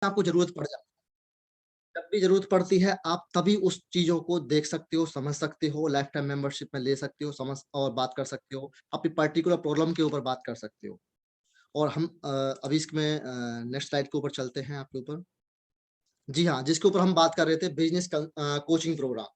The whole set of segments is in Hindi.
आपको जरूरत पड़ जाती है, जब भी जरूरत पड़ती है आप तभी उस चीजों को देख सकते हो, समझ सकते हो, लाइफ टाइम मेंबरशिप में ले सकते हो, समझ और बात कर सकते हो, अपनी पर्टिकुलर प्रॉब्लम के ऊपर बात कर सकते हो। और हम अभी इसमें नेक्स्ट स्लाइड के ऊपर चलते हैं आपके ऊपर। जी हाँ, जिसके ऊपर हम बात कर रहे थे बिज़नेस कोचिंग प्रोग्राम।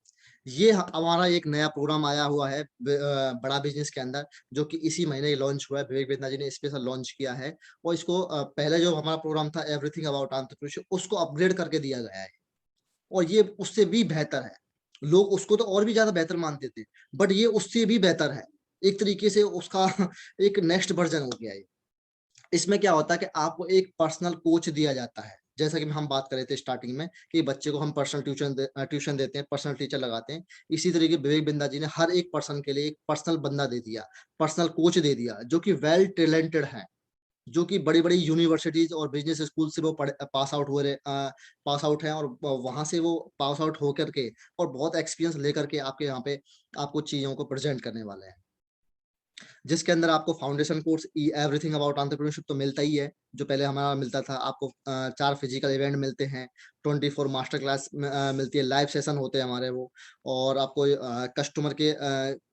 ये ह हमारा एक नया प्रोग्राम आया हुआ है बड़ा बिज़नेस के अंदर, जो कि इसी महीने ही लॉन्च हुआ है। विवेक वेदना जी ने स्पेशल लॉन्च किया है और इसको पहले जो हमारा प्रोग्राम था एवरीथिंग अबाउट एंटरप्रेन्योरशिप, उसको अपग्रेड करके दिया गया है और ये उससे भी बेहतर है। लोग उसको तो और भी ज़्यादा बेहतर मानते थे, बट ये उससे भी बेहतर है। एक तरीके से उसका एक नेक्स्ट वर्ज़न हो गया ये। इसमें क्या होता है कि आपको एक पर्सनल कोच दिया जाता है। जैसा कि हम बात कर रहे थे स्टार्टिंग में कि बच्चे को हम पर्सनल ट्यूशन देते हैं, पर्सनल टीचर लगाते हैं। इसी तरीके विवेक बिंदा जी ने हर एक पर्सन के लिए एक पर्सनल बंदा दे दिया, पर्सनल कोच दे दिया, जो कि वेल टैलेंटेड है, जो कि बड़ी-बड़ी यूनिवर्सिटीज़ और बिज़नेस स्कूल से वो पास आउट हैं और वहाँ से वो पास आउट होकर के और बहुत एक्सपीरियंस लेकर के आपके यहाँ पे आपको चीज़ों को प्रेज़ेंट करने वाले हैं। जिसके अंदर आपको foundation course everything about entrepreneurship तो मिलता ही है, जो पहले हमारा मिलता था। आपको 4 फिजिकल इवेंट मिलते हैं, 24 मास्टर क्लास मिलती है, लाइव सेशन होते हैं हमारे वो। और आपको कस्टमर के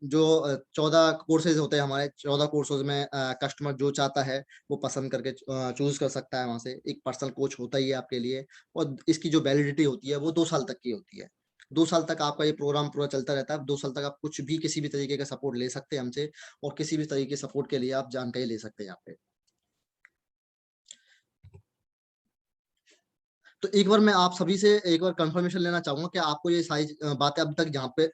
14 कोर्सेज़ होते हैं हमारे, 14 कोर्सेज़ में कस्टमर जो चाहता है, वो पसंद करके चूज़ कर सकता है वहाँ से। एक पर्सनल कोच होता ही है आपके लिए और इसकी जो वैलिडिटी होती है, वो 2 साल तक की होती है। 2 साल तक आपका ये प्रोग्राम पूरा चलता रहता है। 2 साल तक आप कुछ भी, किसी भी तरीके का सपोर्ट ले सकते हैं हमसे और किसी भी तरीके के सपोर्ट के लिए आप जानकारी ले सकते हैं यहाँ पे। तो एक बार मैं आप सभी से एक बार कन्फर्मेशन लेना चाहूँगा कि आपको ये सारी बातें अब तक जहाँ पे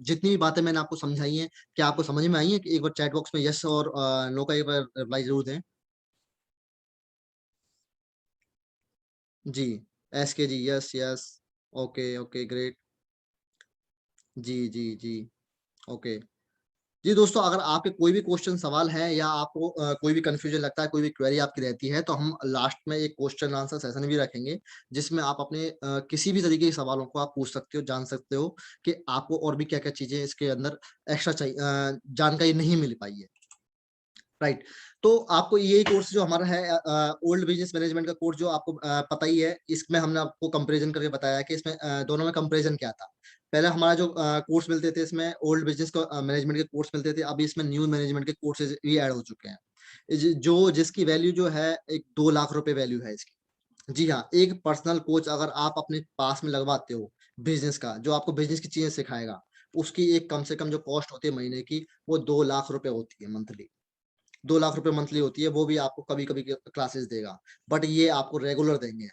जितनी भी बातें मैंने आपको समझाई हैं, क्या आपको समझ में आई हैं? कि एक बार चैट बॉक्स में येस और नो का एक बार रिप्लाई ज़रूर दें। जी, SK ji, yes, yes. Okay, okay, great. जी, जी, जी। ओके। जी दोस्तों, अगर आपके कोई भी क्वेश्चन सवाल है या आपको कोई भी कन्फ्यूजन लगता है, कोई भी क्वेरी आपकी रहती है, तो हम लास्ट में एक क्वेश्चन आंसर सेशन भी रखेंगे, जिसमें आप अपने किसी भी तरीके के सवालों को आप पूछ सकते हो, जान सकते हो कि आपको और भी क्या-क्या चीज़ें इसके अंदर एक्स्ट्रा जानकारी नहीं मिल पाई है। राइट। तो आपको ये कोर्स जो हमारा है ओल्ड बिज़नेस मैनेजमेंट का कोर्स जो आपको पता ही है, इसमें हमने आपको कंपैरिज़न करके बताया कि इसमें दोनों में कंपैरिज़न क्या था। पहले हमारा जो कोर्स मिलते थे इसमें ओल्ड बिज़नेस का मैनेजमेंट के कोर्स मिलते थे, अभी इसमें न्यू मैनेजमेंट के कोर्सेज़ भी ऐड हो चुके हैं। जिसकी वैल्यू जो है एक 2 लाख रुपए वैल्यू है इसकी। जी हाँ, एक पर्सनल कोच अगर आप अपने पास में लगवाते हो बिज़नेस का, जो आपको बिज़नेस की चीज़ें सिखाएगा, उसकी एक कम से कम जो कॉस्ट होती है महीने की, वो 2 लाख रुपए होती है मंथली। 2 लाख रुपए मंथली होती है, वो भी आपको कभी-कभी क्लासेस देगा। बट ये आपको रेगुलर देंगे।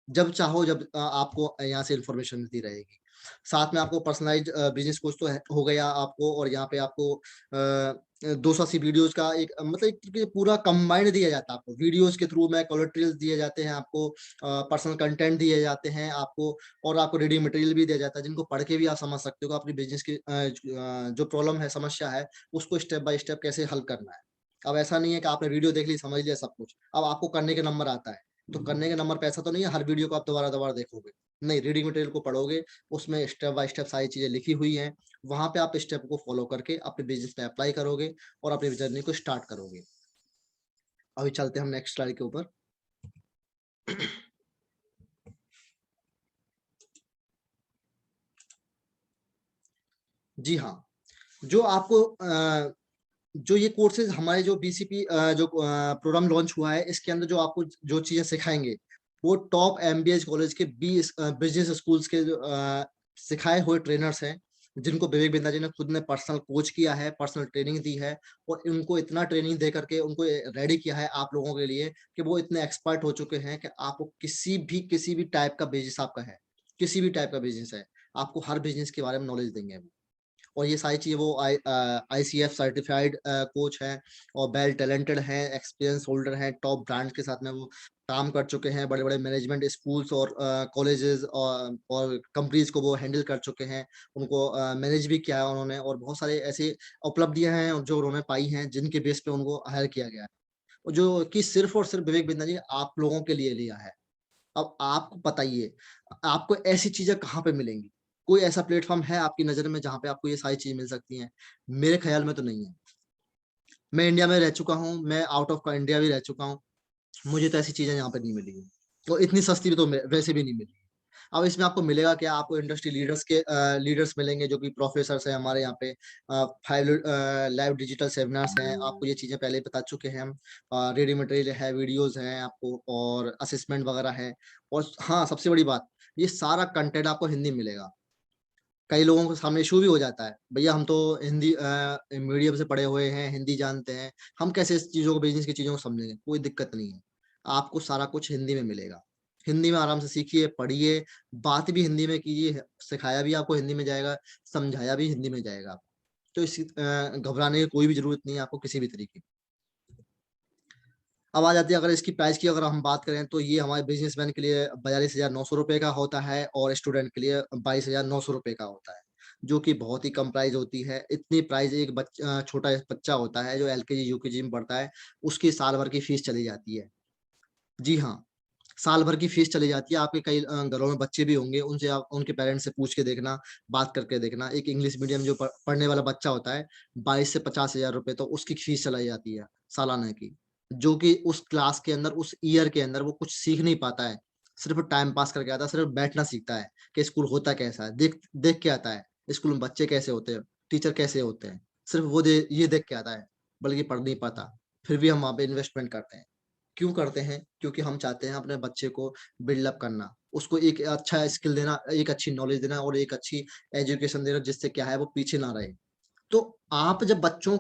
जब चाहो जब आपको यहाँ से इन्फॉर्मेशन मिलती रहेगी। साथ में आपको पर्सनलाइज़्ड बिज़नेस कोच तो है हो गया आपको और यहाँ पे आपको 280 वीडियोज़ का एक मतलब एक तरीके से पूरा कंबाइंड दिया जाता है आपको। वीडियोज़ के थ्रू में कोलैटरल्स दिए जाते हैं आपको, पर्सनल कंटेंट दिए जाते हैं आपको और आपको रीडिंग मटेरियल भी दिया जाता है, जिनको पढ़ के भी आप समझ सकते हो कि अपनी बिज़नेस की जो प्रॉब्लम है, समस्या है, उसको स्टेप बाय स्टेप कैसे हल करना है। अब ऐसा नहीं है कि आपने वीडियो देख ली, समझ लिया सब कुछ। अब आपको करने के नंबर आता है। तो करने के नंबर पे ऐसा तो नहीं है हर वीडियो को आप दोबारा-दोबारा देखोगे। नहीं, रीडिंग मटेरियल को पढ़ोगे, उसमें स्टेप बाय स्टेप सारी चीज़ें लिखी हुई हैं। वहाँ पे आप स्टेप को फ़ॉलो करके अपने बिज़नेस पे अप्लाई करोगे और अपनी जर्नी को स्टार्ट करोगे। अभी चलते हैं हम नेक्स्ट स्लाइड के ऊपर। जी हाँ, जो आपको जो ये कोर्सेज़ हमारे जो बीसीपी प्रोग्राम लॉन्च हुआ है, इसके अंदर जो आपको जो चीज़ें सिखाएँगे, वो टॉप एमबीए कॉलेज के बिज़नेस स्कूल्स के सिखाए हुए ट्रेनर्स हैं, जिनको विवेक बिंदा जी ने खुद ने पर्सनल कोच किया है, पर्सनल ट्रेनिंग दी है और उनको इतना ट्रेनिंग दे करके उनको रेडी किया है आप लोगों के लिए कि वो इतने एक्सपर्ट हो चुके हैं कि आपको किसी भी टाइप का बिज़नेस आपका है, किसी भी टाइप का बिज़नेस है, आपको हर बिज़नेस के बारे में नॉलेज देंगे वो। और ये सारी चीज़ें वो आईसीएफ सर्टिफाइड कोच हैं और वेल टैलेंटेड हैं, एक्सपीरियंस होल्डर हैं, टॉप ब्रांड्स के साथ में वो काम कर चुके हैं, बड़े-बड़े मैनेजमेंट स्कूल्स और कॉलेजेस और कंपनीज़ को वो हैंडल कर चुके हैं। उनको मैनेज भी किया है उन्होंने और बहुत सारे ऐसी उपलब्धियाँ हैं जो उन्होंने पाई हैं, जिनके बेस पे उनको हायर किया गया है। और जो कि सिर्फ़ और सिर्फ़ विवेक बिंदा जी ने आप लोगों के लिए लिया है। अब आप बताइए, आपको ऐसी चीज़ें कहाँ पे मिलेंगी? कोई ऐसा प्लेटफ़ॉर्म है आपकी नज़र में जहाँ पे आपको ये सारी चीज़ें मिल सकती हैं? मेरे ख़्याल में तो नहीं है। मैं इंडिया में रह चुका हूँ, मैं आउट ऑफ इंडिया भी रह चुका हूँ। मुझे तो ऐसी चीज़ें यहाँ पे नहीं मिली हैं। और इतनी सस्ती भी तो वैसे भी नहीं मिली। अब इसमें आपको मिलेगा क्या? आपको इंडस्ट्री लीडर्स मिलेंगे जो कि प्रोफेसर्स हैं हमारे यहाँ पे। 5 लाइव डिजिटल सेमिनार्स हैं, आपको ये चीज़ें पहले ही बता चुके हैं हम। रेडी मटेरियल है, वीडियोज़ हैं आपको और असेसमेंट वगैरह है। और हाँ, सबसे बड़ी बात, ये सारा कंटेंट आपको हिंदी में मिलेगा। कई लोगों के सामने इश्यू भी हो जाता है, भैया हम तो हिंदी मीडियम से पढ़े हुए हैं, हिंदी जानते हैं, हम कैसे इस चीज़ों को, बिज़नेस की चीज़ों को समझेंगे? कोई दिक्कत नहीं है, आपको सारा कुछ हिंदी में मिलेगा। हिंदी में आराम से सीखिए, पढ़िए, बात भी हिंदी में कीजिए, सिखाया भी आपको हिंदी में जाएगा, समझाया भी हिंदी में जाएगा। तो घबराने की कोई भी ज़रूरत नहीं है आपको किसी भी तरीके की। अब आ जाती है, अगर इसकी प्राइस की अगर हम बात करें तो ये हमारे बिज़नेसमैन के लिए ₹42,900 का होता है और स्टूडेंट के लिए ₹22,900 का होता है, जो कि बहुत ही कम प्राइस होती है। इतनी प्राइस एक छोटा बच्चा होता है जो एलकेजी, यूकेजी में पढ़ता है, उसकी साल भर की फीस चली जाती है। जी हाँ, साल भर की फीस चली जाती है। आपके कई घरों में बच्चे भी होंगे, उनसे आप उनके पेरेंट्स से पूछ के देखना, बात करके देखना। एक इंग्लिश मीडियम जो पढ़ने वाला बच्चा होता है, 22 से ₹50,000 तो उसकी फीस चलाई जाती है, सालाना की। जो कि उस क्लास के अंदर, उस ईयर के अंदर वो कुछ सीख नहीं पाता है, सिर्फ़ टाइम पास करके आता है, सिर्फ़ बैठना सीखता है कि स्कूल होता कैसा है, देख देख के आता है, स्कूल में बच्चे कैसे होते हैं, टीचर कैसे होते हैं, सिर्फ़ वो ये देख के आता है, बल्कि पढ़ नहीं पाता। फिर भी हम वहाँ पे इन्वेस्टमेंट करते हैं। क्यों करते हैं? क्योंकि हम चाहते हैं अपने बच्चे को बिल्ड अप करना, उसको एक अच्छा स्किल देना, एक अच्छी नॉलेज देना और एक अच्छी एजुकेशन देना जिससे क्या है वो पीछे ना रहे। तो आप जब बच्चों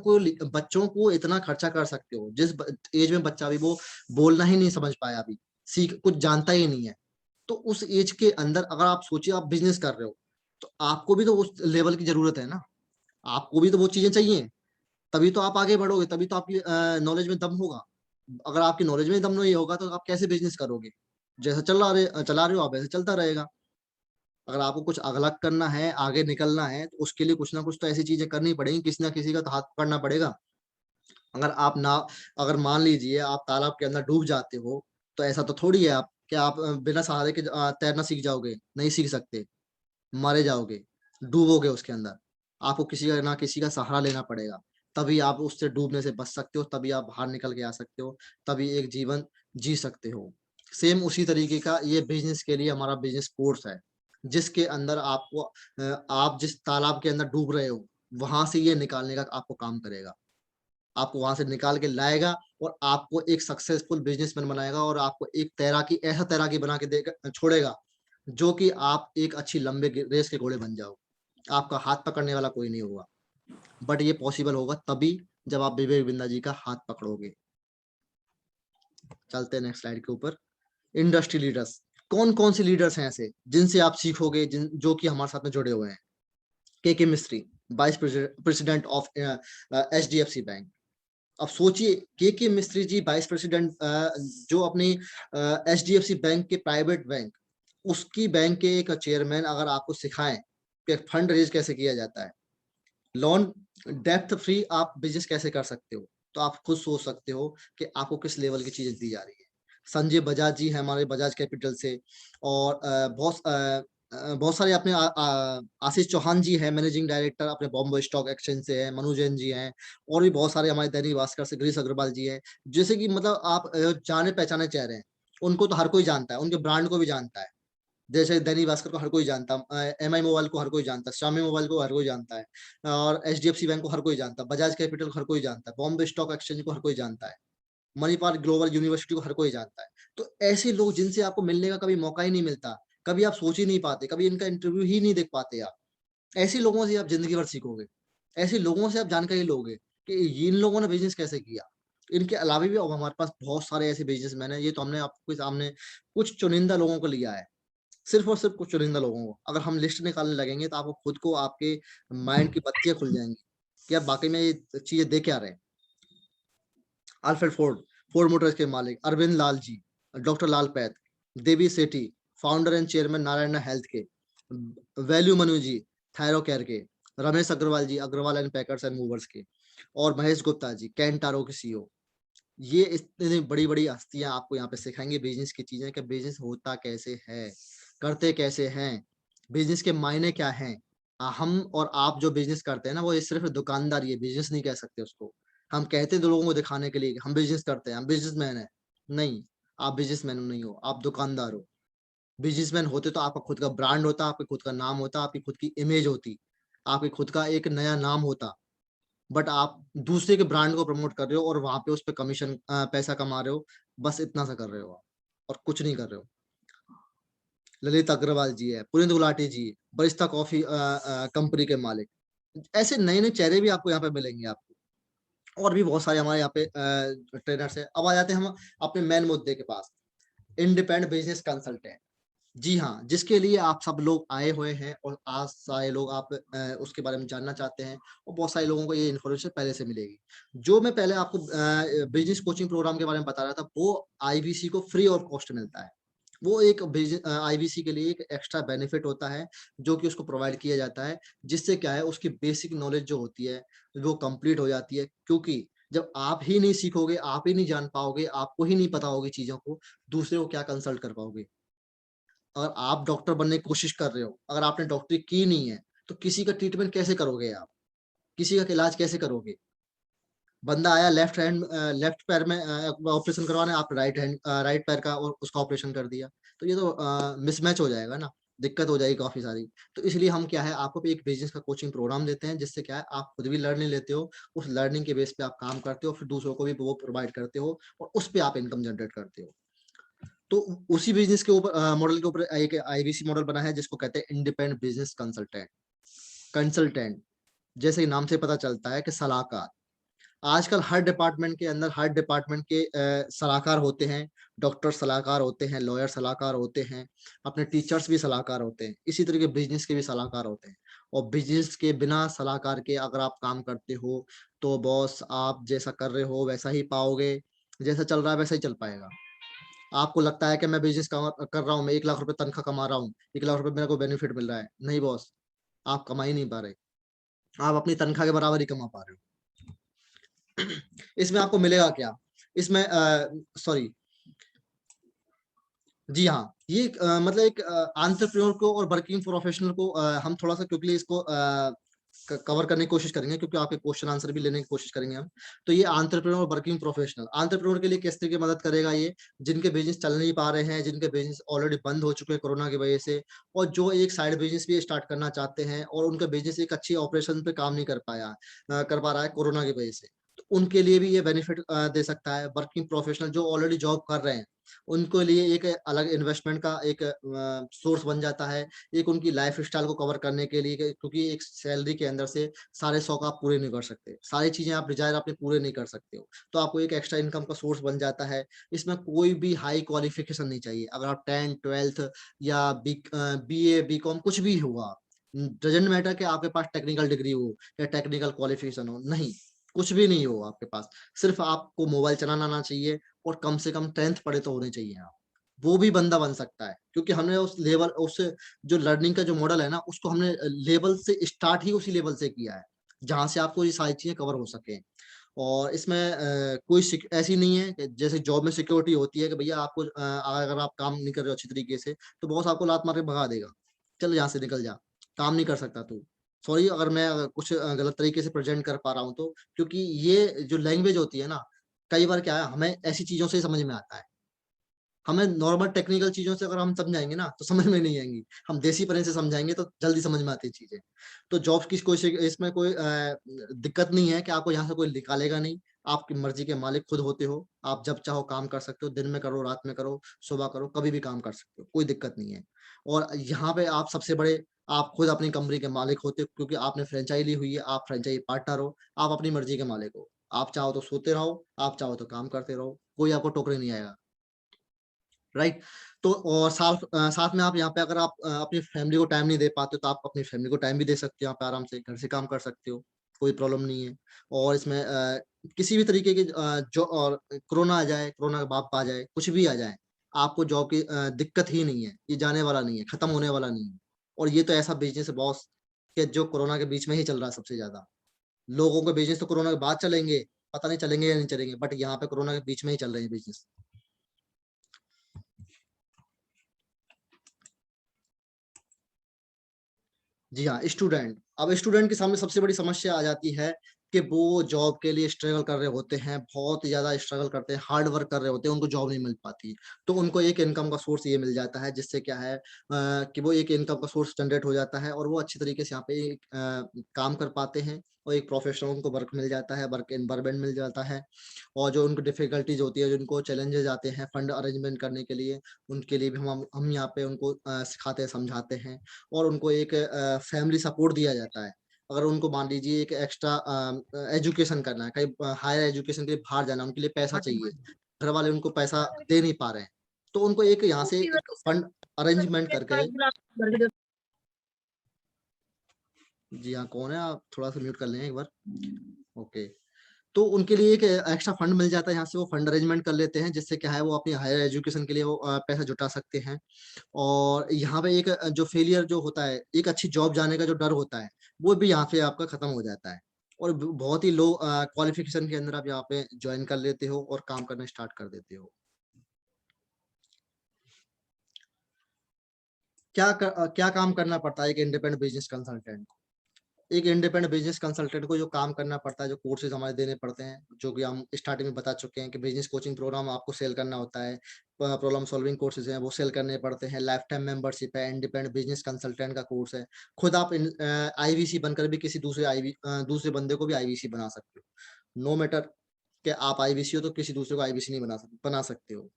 को इतना खर्चा कर सकते हो, जिस एज में बच्चा अभी वो बोलना ही नहीं समझ पाया अभी, कुछ जानता ही नहीं है। तो उस एज के अंदर अगर आप सोचिए आप बिज़नेस कर रहे हो, तो आपको भी तो उस लेवल की ज़रूरत है ना, आपको भी तो वो चीज़ें चाहिए। तभी तो आप आगे बढ़ोगे, तभी तो आपकी नॉलेज में दम होगा। अगर आपकी नॉलेज में दम नहीं होगा तो आप कैसे बिज़नेस करोगे? जैसा चला रहे हो आप वैसे चलता रहेगा। अगर आपको कुछ अलग करना है, आगे निकलना है, तो उसके लिए कुछ ना कुछ तो ऐसी चीज़ें करनी पड़ेंगी, किसी ना किसी का तो हाथ पकड़ना पड़ेगा। अगर आप ना अगर मान लीजिए आप तालाब के अंदर डूब जाते हो, तो ऐसा तो थोड़ी है आप कि आप बिना सहारे के तैरना सीख जाओगे, नहीं सीख सकते, मारे जाओगे, डूबोगे उसके अंदर। आपको किसी का सहारा लेना पड़ेगा, तभी आप उससे डूबने से बच सकते हो, तभी आप बाहर निकल के आ सकते हो, तभी एक जीवन जी सकते हो। सेम उसी तरीके का ये बिज़नेस के लिए हमारा बिज़नेस कोर्स है, जिसके अंदर आप जिस तालाब के अंदर डूब रहे हो, वहाँ से ये निकालने का आपको काम करेगा। आपको वहाँ से निकाल के लाएगा और आपको एक सक्सेसफुल बिज़नेसमैन बनाएगा और आपको एक ऐसा तैराकी बना के देगा छोड़ेगा, जो कि आप एक अच्छी लंबे रेस के घोड़े बन जाओ। आपका हाथ पकड़ने वाला कोई नहीं होगा। बट ये पॉसिबल होगा तभी जब आप विवेक बिंदा जी का हाथ पकड़ोगे। चलते हैं नेक्स्ट स्लाइड के ऊपर। इंडस्ट्री लीडर्स, कौन-कौन से लीडर्स हैं ऐसे जिनसे आप सीखोगे जो कि हमारे साथ में जुड़े हुए हैं? केके मिस्त्री, vice president of HDFC bank. अब सोचिए केके मिस्त्री जी वाइस प्रेसिडेंट जो अपनी एचडीएफसी बैंक के प्राइवेट बैंक, उसकी बैंक के एक चेयरमैन अगर आपको सिखाएँ कि फंड रेज़ कैसे किया जाता है, लोन डेब्ट फ्री आप बिज़नेस कैसे कर सकते हो, तो आप खुद सोच सकते हो कि आपको किस लेवल की चीज़ें दी जा रही है। संजय बजाज जी हैं हमारे बजाज कैपिटल से और बहुत सारे अपने आशीष चौहान जी हैं मैनेजिंग डायरेक्टर अपने बॉम्बे स्टॉक एक्सचेंज से हैं, मनु जैन जी हैं और भी बहुत सारे हमारे दैनिक भास्कर से गिरीश अग्रवाल जी हैं। जैसे कि मतलब आप जाने-पहचाने चेहरे हैं। उनको तो हर कोई जानता है, उनके ब्रांड को भी जानता है। जैसे दैनिक भास्कर को हर कोई जानता एमआई मोबाइल को हर कोई जानता है, शामी मोबाइल को हर कोई जानता है और एचडीएफसी बैंक को हर कोई जानता है, बजाज कैपिटल को हर कोई जानता है, बॉम्बे स्टॉक एक्सचेंज को हर कोई जानता है, मणिपाल ग्लोबल यूनिवर्सिटी को हर कोई जानता है। तो ऐसे लोग जिनसे आपको मिलने का कभी मौका ही नहीं मिलता, कभी आप सोच ही नहीं पाते, कभी इनका इंटरव्यू ही नहीं देख पाते आप। ऐसे लोगों से आप ज़िंदगी भर सीखोगे। ऐसे लोगों से आप जानकारी लोगे कि इन लोगों ने बिज़नेस कैसे किया। इनके अलावा भी अब हमारे पास बहुत सारे ऐसे बिज़नेसमैन हैं, ये तो हमने आपके सामने कुछ चुनिंदा लोगों को लिया है। सिर्फ़ और सिर्फ़ कुछ चुनिंदा लोगों को। अगर हम लिस्ट निकालने लगेंगे तो आपको खुद को आपके माइंड की बत्तियाँ खुल जाएँगी, कि आप वाक़ई में ये चीज़ें देख क्या रहे हैं। अल्फ्रेड फोर्ड, फोर्ड मोटर्स के मालिक, Arvind Lal ji, doctor Lal path, Devi Shetty, founder and chairman Narayana health के, वैल्यू मनु जी, थायरोकेयर के, Ramesh Agarwal ji, Agarwal and packers and movers के और महेश गुप्ता जी, कैंटारो के सीईओ। ये इतनी बड़ी-बड़ी हस्तियाँ आपको यहाँ पे सिखाएँगे बिज़नेस की चीज़ें कि बिज़नेस होता कैसे है, करते कैसे हैं, बिज़नेस के मायने क्या हैं। हम और आप जो बिज़नेस करते हैं ना, वो ये सिर्फ़ दुकानदारी है, बिज़नेस नहीं कह सकते उसको। हम कहते तो लोगों को दिखाने के लिए कि हम बिज़नेस करते हैं, हम बिज़नेसमैन हैं। नहीं, आप बिजनेसमैन नहीं हो, आप दुकानदार हो। बिजनेसमैन होते तो आपका खुद का ब्रांड होता, आपका खुद का नाम होता, आपकी खुद की इमेज होती, आपके खुद का एक नया नाम होता। बट आप दूसरे के ब्रांड को प्रमोट कर रहे हो और वहां पे उस पे कमीशन पैसा कमा रहे हो। बस इतना सा कर रहे हो आप, और कुछ नहीं कर रहे हो। ललित अग्रवाल जी है, पुनीत गुलाटी जी, बरिस्ता कॉफी कंपनी के मालिक। ऐसे नए नए चेहरे भी आपको यहाँ पे मिलेंगे आपको। और भी बहुत सारे हमारे यहाँ पे ट्रेनर्स है। अब आ जाते हैं हम अपने मेन मुद्दे के पास, इंडिपेंडेंट बिजनेस कंसल्टेंट। जी हाँ, जिसके लिए आप सब लोग आए हुए हैं और आज सारे लोग आप उसके बारे में जानना चाहते हैं, और बहुत सारे लोगों को ये इन्फॉर्मेशन पहले से मिलेगी। जो मैं पहले आपको बिजनेस कोचिंग प्रोग्राम के बारे में बता रहा था, वो आईबीसी को फ्री ऑफ कॉस्ट मिलता है। वो एक आईबीसी के लिए एक एक्स्ट्रा बेनिफिट होता है, जो कि उसको प्रोवाइड किया जाता है, जिससे क्या है, उसकी बेसिक नॉलेज जो होती है वो कंप्लीट हो जाती है। क्योंकि जब आप ही नहीं सीखोगे, आप ही नहीं जान पाओगे, आपको ही नहीं पता होगी चीजों को, दूसरे को क्या कंसल्ट कर पाओगे। अगर आप डॉक्टर बनने की कोशिश कर रहे हो, अगर आपने डॉक्टरी की नहीं है, तो किसी का ट्रीटमेंट कैसे करोगे आप? किसी का इलाज कैसे करोगे? बंदा आया लेफ्ट पैर में ऑपरेशन करवाने, आप राइट पैर का और उसका ऑपरेशन कर दिया। तो ये तो मिसमैच हो जाएगा ना, दिक्कत हो जाएगी काफ़ी सारी। तो इसलिए हम क्या है, आपको एक बिज़नेस का कोचिंग प्रोग्राम देते हैं, जिससे क्या है, आप खुद भी लर्निंग लेते हो, उस लर्निंग के बेस पे आप काम करते हो, फिर दूसरों को भी वो प्रोवाइड करते हो, और उस पे आप इनकम जनरेट करते हो। तो उसी बिजनेस के ऊपर मॉडल के ऊपर एक आईबीसी मॉडल बना है, जिसको कहते हैं इंडिपेंडेंट बिजनेस कंसल्टेंट। कंसल्टेंट जैसे कि नाम से पता चलता है कि सलाहकार। आजकल हर डिपार्टमेंट के अंदर हर डिपार्टमेंट के सलाहकार होते हैं। डॉक्टर सलाहकार होते हैं, लॉयर सलाहकार होते हैं, अपने टीचर्स भी सलाहकार होते हैं, इसी तरीके बिजनेस के भी सलाहकार होते हैं। और बिजनेस के बिना सलाहकार के अगर आप काम करते हो, तो बॉस आप जैसा कर रहे हो वैसा ही पाओगे, जैसा चल रहा है वैसा ही चल पाएगा। आपको लगता है कि मैं बिज़नेस कर रहा हूँ, मैं 1 लाख रुपए तनख्वाह कमा रहा हूँ, 1 लाख रुपए मेरे को बेनिफिट मिल रहा है। नहीं बॉस, आप कमा ही नहीं पा रहे। आप अपनी तनख्वाह के बराबर ही कमा पा रहे हो। इसमें आपको मिलेगा क्या? इसमें सॉरी, जी हाँ, ये एक मतलब एक एंटरप्रेन्योर को और वर्किंग प्रोफेशनल को हम थोड़ा-सा क्विकली इसको कवर करने की कोशिश करेंगे, क्योंकि आपके क्वेश्चन आंसर भी लेने की कोशिश करेंगे हम। तो ये एंटरप्रेन्योर और वर्किंग प्रोफेशनल, एंटरप्रेन्योर के लिए किस तरीके मदद करेगा ये, जिनके बिज़नेस चल नहीं पा रहे हैं, जिनके बिज़नेस ऑलरेडी बंद हो चुके हैं कोरोना की वजह से, और जो एक साइड बिज़नेस भी स्टार्ट करना चाहते हैं, और उनका बिज़नेस एक अच्छी ऑपरेशन पे काम नहीं कर पा रहा है कोरोना की वजह से। तो उनके लिए भी ये बेनिफिट दे सकता है। वर्किंग प्रोफेशनल जो ऑलरेडी जॉब कर रहे हैं, उनको लिए एक अलग इन्वेस्टमेंट का एक सोर्स बन जाता है। एक उनकी लाइफ़स्टाइल को कवर करने के लिए, क्योंकि एक सैलरी के अंदर से सारे शौक आप पूरे नहीं कर सकते। सारी चीज़ें आप डिज़ायर अपने पूरे नहीं कर सकते हो। तो आपको एक एक्स्ट्रा इनकम का सोर्स बन जाता है। इसमें कोई भी हाई क्वालिफ़िकेशन नहीं चाहिए। अगर आप 10th 12th या बीए, बीकॉम कुछ भी हुआ, डज़न्ट मैटर कि आपके पास टेक्निकल डिग्री हो या टेक्निकल क्वालिफ़िकेशन हो, नहीं, कुछ भी नहीं हो आपके पास। सिर्फ़ आपको मोबाइल चलाना आना चाहिए, और कम से कम 10th पढ़े तो होने चाहिए आप। वो भी बंदा बन सकता है, क्योंकि हमने उस जो लर्निंग का जो मॉडल है ना, उसको हमने लेवल से स्टार्ट ही उसी लेवल से किया है, जहाँ से आपको ये सारी चीज़ें कवर हो सकें। और इसमें कोई ऐसी नहीं है कि जैसे जॉब में सिक्योरिटी होती है कि भैया आपको अगर आप काम नहीं कर रहे हो अच्छी तरीके से, तो बॉस आपको लात मार के भगा देगा। चल यहाँ से निकल जा, काम नहीं कर सकता तू। सॉरी अगर मैं कुछ गलत तरीके से प्रेज़ेंट कर पा रहा हूँ तो, क्योंकि ये जो लैंग्वेज होती है ना, कई बार क्या है, हमें ऐसी चीज़ों से ही समझ में आता है। हमें नॉर्मल टेक्निकल चीज़ों से अगर हम समझाएँगे ना, तो समझ में नहीं आएँगी। हम देसीपने से समझाएँगे तो जल्दी समझ में आती है चीज़ें। तो जॉब की कोई इसमें कोई दिक्कत नहीं है कि आपको यहाँ से कोई निकालेगा नहीं। आपकी मर्ज़ी के मालिक खुद होते हो। आप जब चाहो काम कर सकते हो, दिन में करो, रात में करो, सुबह करो, कभी भी काम कर सकते हो, कोई दिक्कत नहीं है। और यहाँ पे आप सबसे बड़े, आप खुद अपनी कंपनी के मालिक होते हो, क्योंकि आपने फ्रैंचाइज़ी ली हुई है, आप फ्रैंचाइज़ी पार्टनर हो, आप अपनी मर्ज़ी के मालिक हो। आप चाहो तो सोते रहो, आप चाहो तो काम करते रहो, कोई आपको टोकने नहीं आएगा। राइट? तो और साथ में आप यहाँ पे अगर आप अपनी फैमिली को टाइम नहीं दे पाते, तो आप अपनी फैमिली को टाइम भी दे सकते हो, यहाँ पे आराम से घर से काम कर सकते हो, कोई प्रॉब्लम नहीं है। और इसमें किसी भी तरीके की जो और कोरोना आ जाए, कोरोना का बाप आ जाए, कुछ भी आ जाए, आपको जॉब की दिक्कत ही नहीं है, ये जाने वाला नहीं है, खत्म होने वाला नहीं है। और ये तो ऐसा बिज़नेस है बॉस, कि जो कोरोना के बीच में ही चल रहा है सबसे ज़्यादा। लोगों के बिज़नेस तो कोरोना के बाद चलेंगे, पता नहीं चलेंगे या नहीं चलेंगे, बट यहाँ पे कोरोना के बीच में ही चल रहे हैं बिज़नेस। जी हाँ, स्टूडेंट। अब स्टूडेंट के सामने सबसे बड़ी समस्या आ जाती है कि वो जॉब के लिए स्ट्रगल कर रहे होते हैं, बहुत ज़्यादा स्ट्रगल करते हैं, हार्ड वर्क कर रहे होते हैं, उनको जॉब नहीं मिल पाती। तो उनको एक इनकम का सोर्स ये मिल जाता है, जिससे क्या है कि वो एक इनकम का सोर्स जनरेट हो जाता है और वो अच्छी तरीके से यहाँ पे काम कर पाते हैं और एक प्रोफेशनल उनको वर्क मिल जाता है, वर्क एनवायरनमेंट मिल जाता है। और जो उनको डिफ़िकल्टीज़ होती है, जो उनको चैलेंजेज़ आते हैं फंड अरेंजमेंट करने के लिए, उनके लिए भी हम यहाँ पे उनको सिखाते हैं, समझाते हैं और उनको एक फैमिली सपोर्ट दिया जाता है। अगर उनको मान लीजिए एक एक्स्ट्रा एजुकेशन करना है, कहीं हायर एजुकेशन के लिए बाहर जाना है, उनके लिए पैसा चाहिए, घर वाले उनको पैसा दे नहीं पा रहे हैं, तो उनको एक यहाँ से एक फंड अरेंजमेंट करके जी हाँ, कौन है आप? थोड़ा-सा म्यूट कर लें एक बार। ओके। तो उनके लिए एक एक्स्ट्रा फंड मिल जाता है, यहाँ से वो फंड अरेंजमेंट कर लेते हैं, जिससे क्या है वो अपनी हायर एजुकेशन के लिए वो पैसा जुटा सकते हैं। और यहाँ पे एक जो फेलियर जो होता है, एक अच्छी जॉब जाने का जो डर होता है, वो भी यहाँ पे आपका खत्म हो जाता है। और ब बहुत ही लो क्वालिफ़िकेशन के अंदर आप यहाँ पे जॉइन कर लेते हो और काम करना स्टार्ट कर देते हो। क्या काम करना पड़ता है एक इंडिपेंडेंट बिज़नेस कंसल्टेंट को? एक इंडिपेंडेंट बिज़नेस कंसल्टेंट को जो काम करना पड़ता है, जो कोर्सेज़ हमारे देने पड़ते हैं, जो कि हम स्टार्टिंग में बता चुके हैं कि बिज़नेस कोचिंग प्रोग्राम आपको सेल करना होता है। प्रॉब्लम सॉल्विंग कोर्सेज़ हैं, वो सेल करने पड़ते हैं। लाइफ टाइम मेंबरशिप है, इंडिपेंडेंट बिज़नेस कंसल्टेंट का कोर्स है। खुद आप आईवीसी बनकर भी किसी दूसरे बंदे को भी आईवीसी बना सकते हो। नो मैटर कि आप आईवीसी हो तो किसी दूसरे को आईवीसी नहीं बना सकते हो।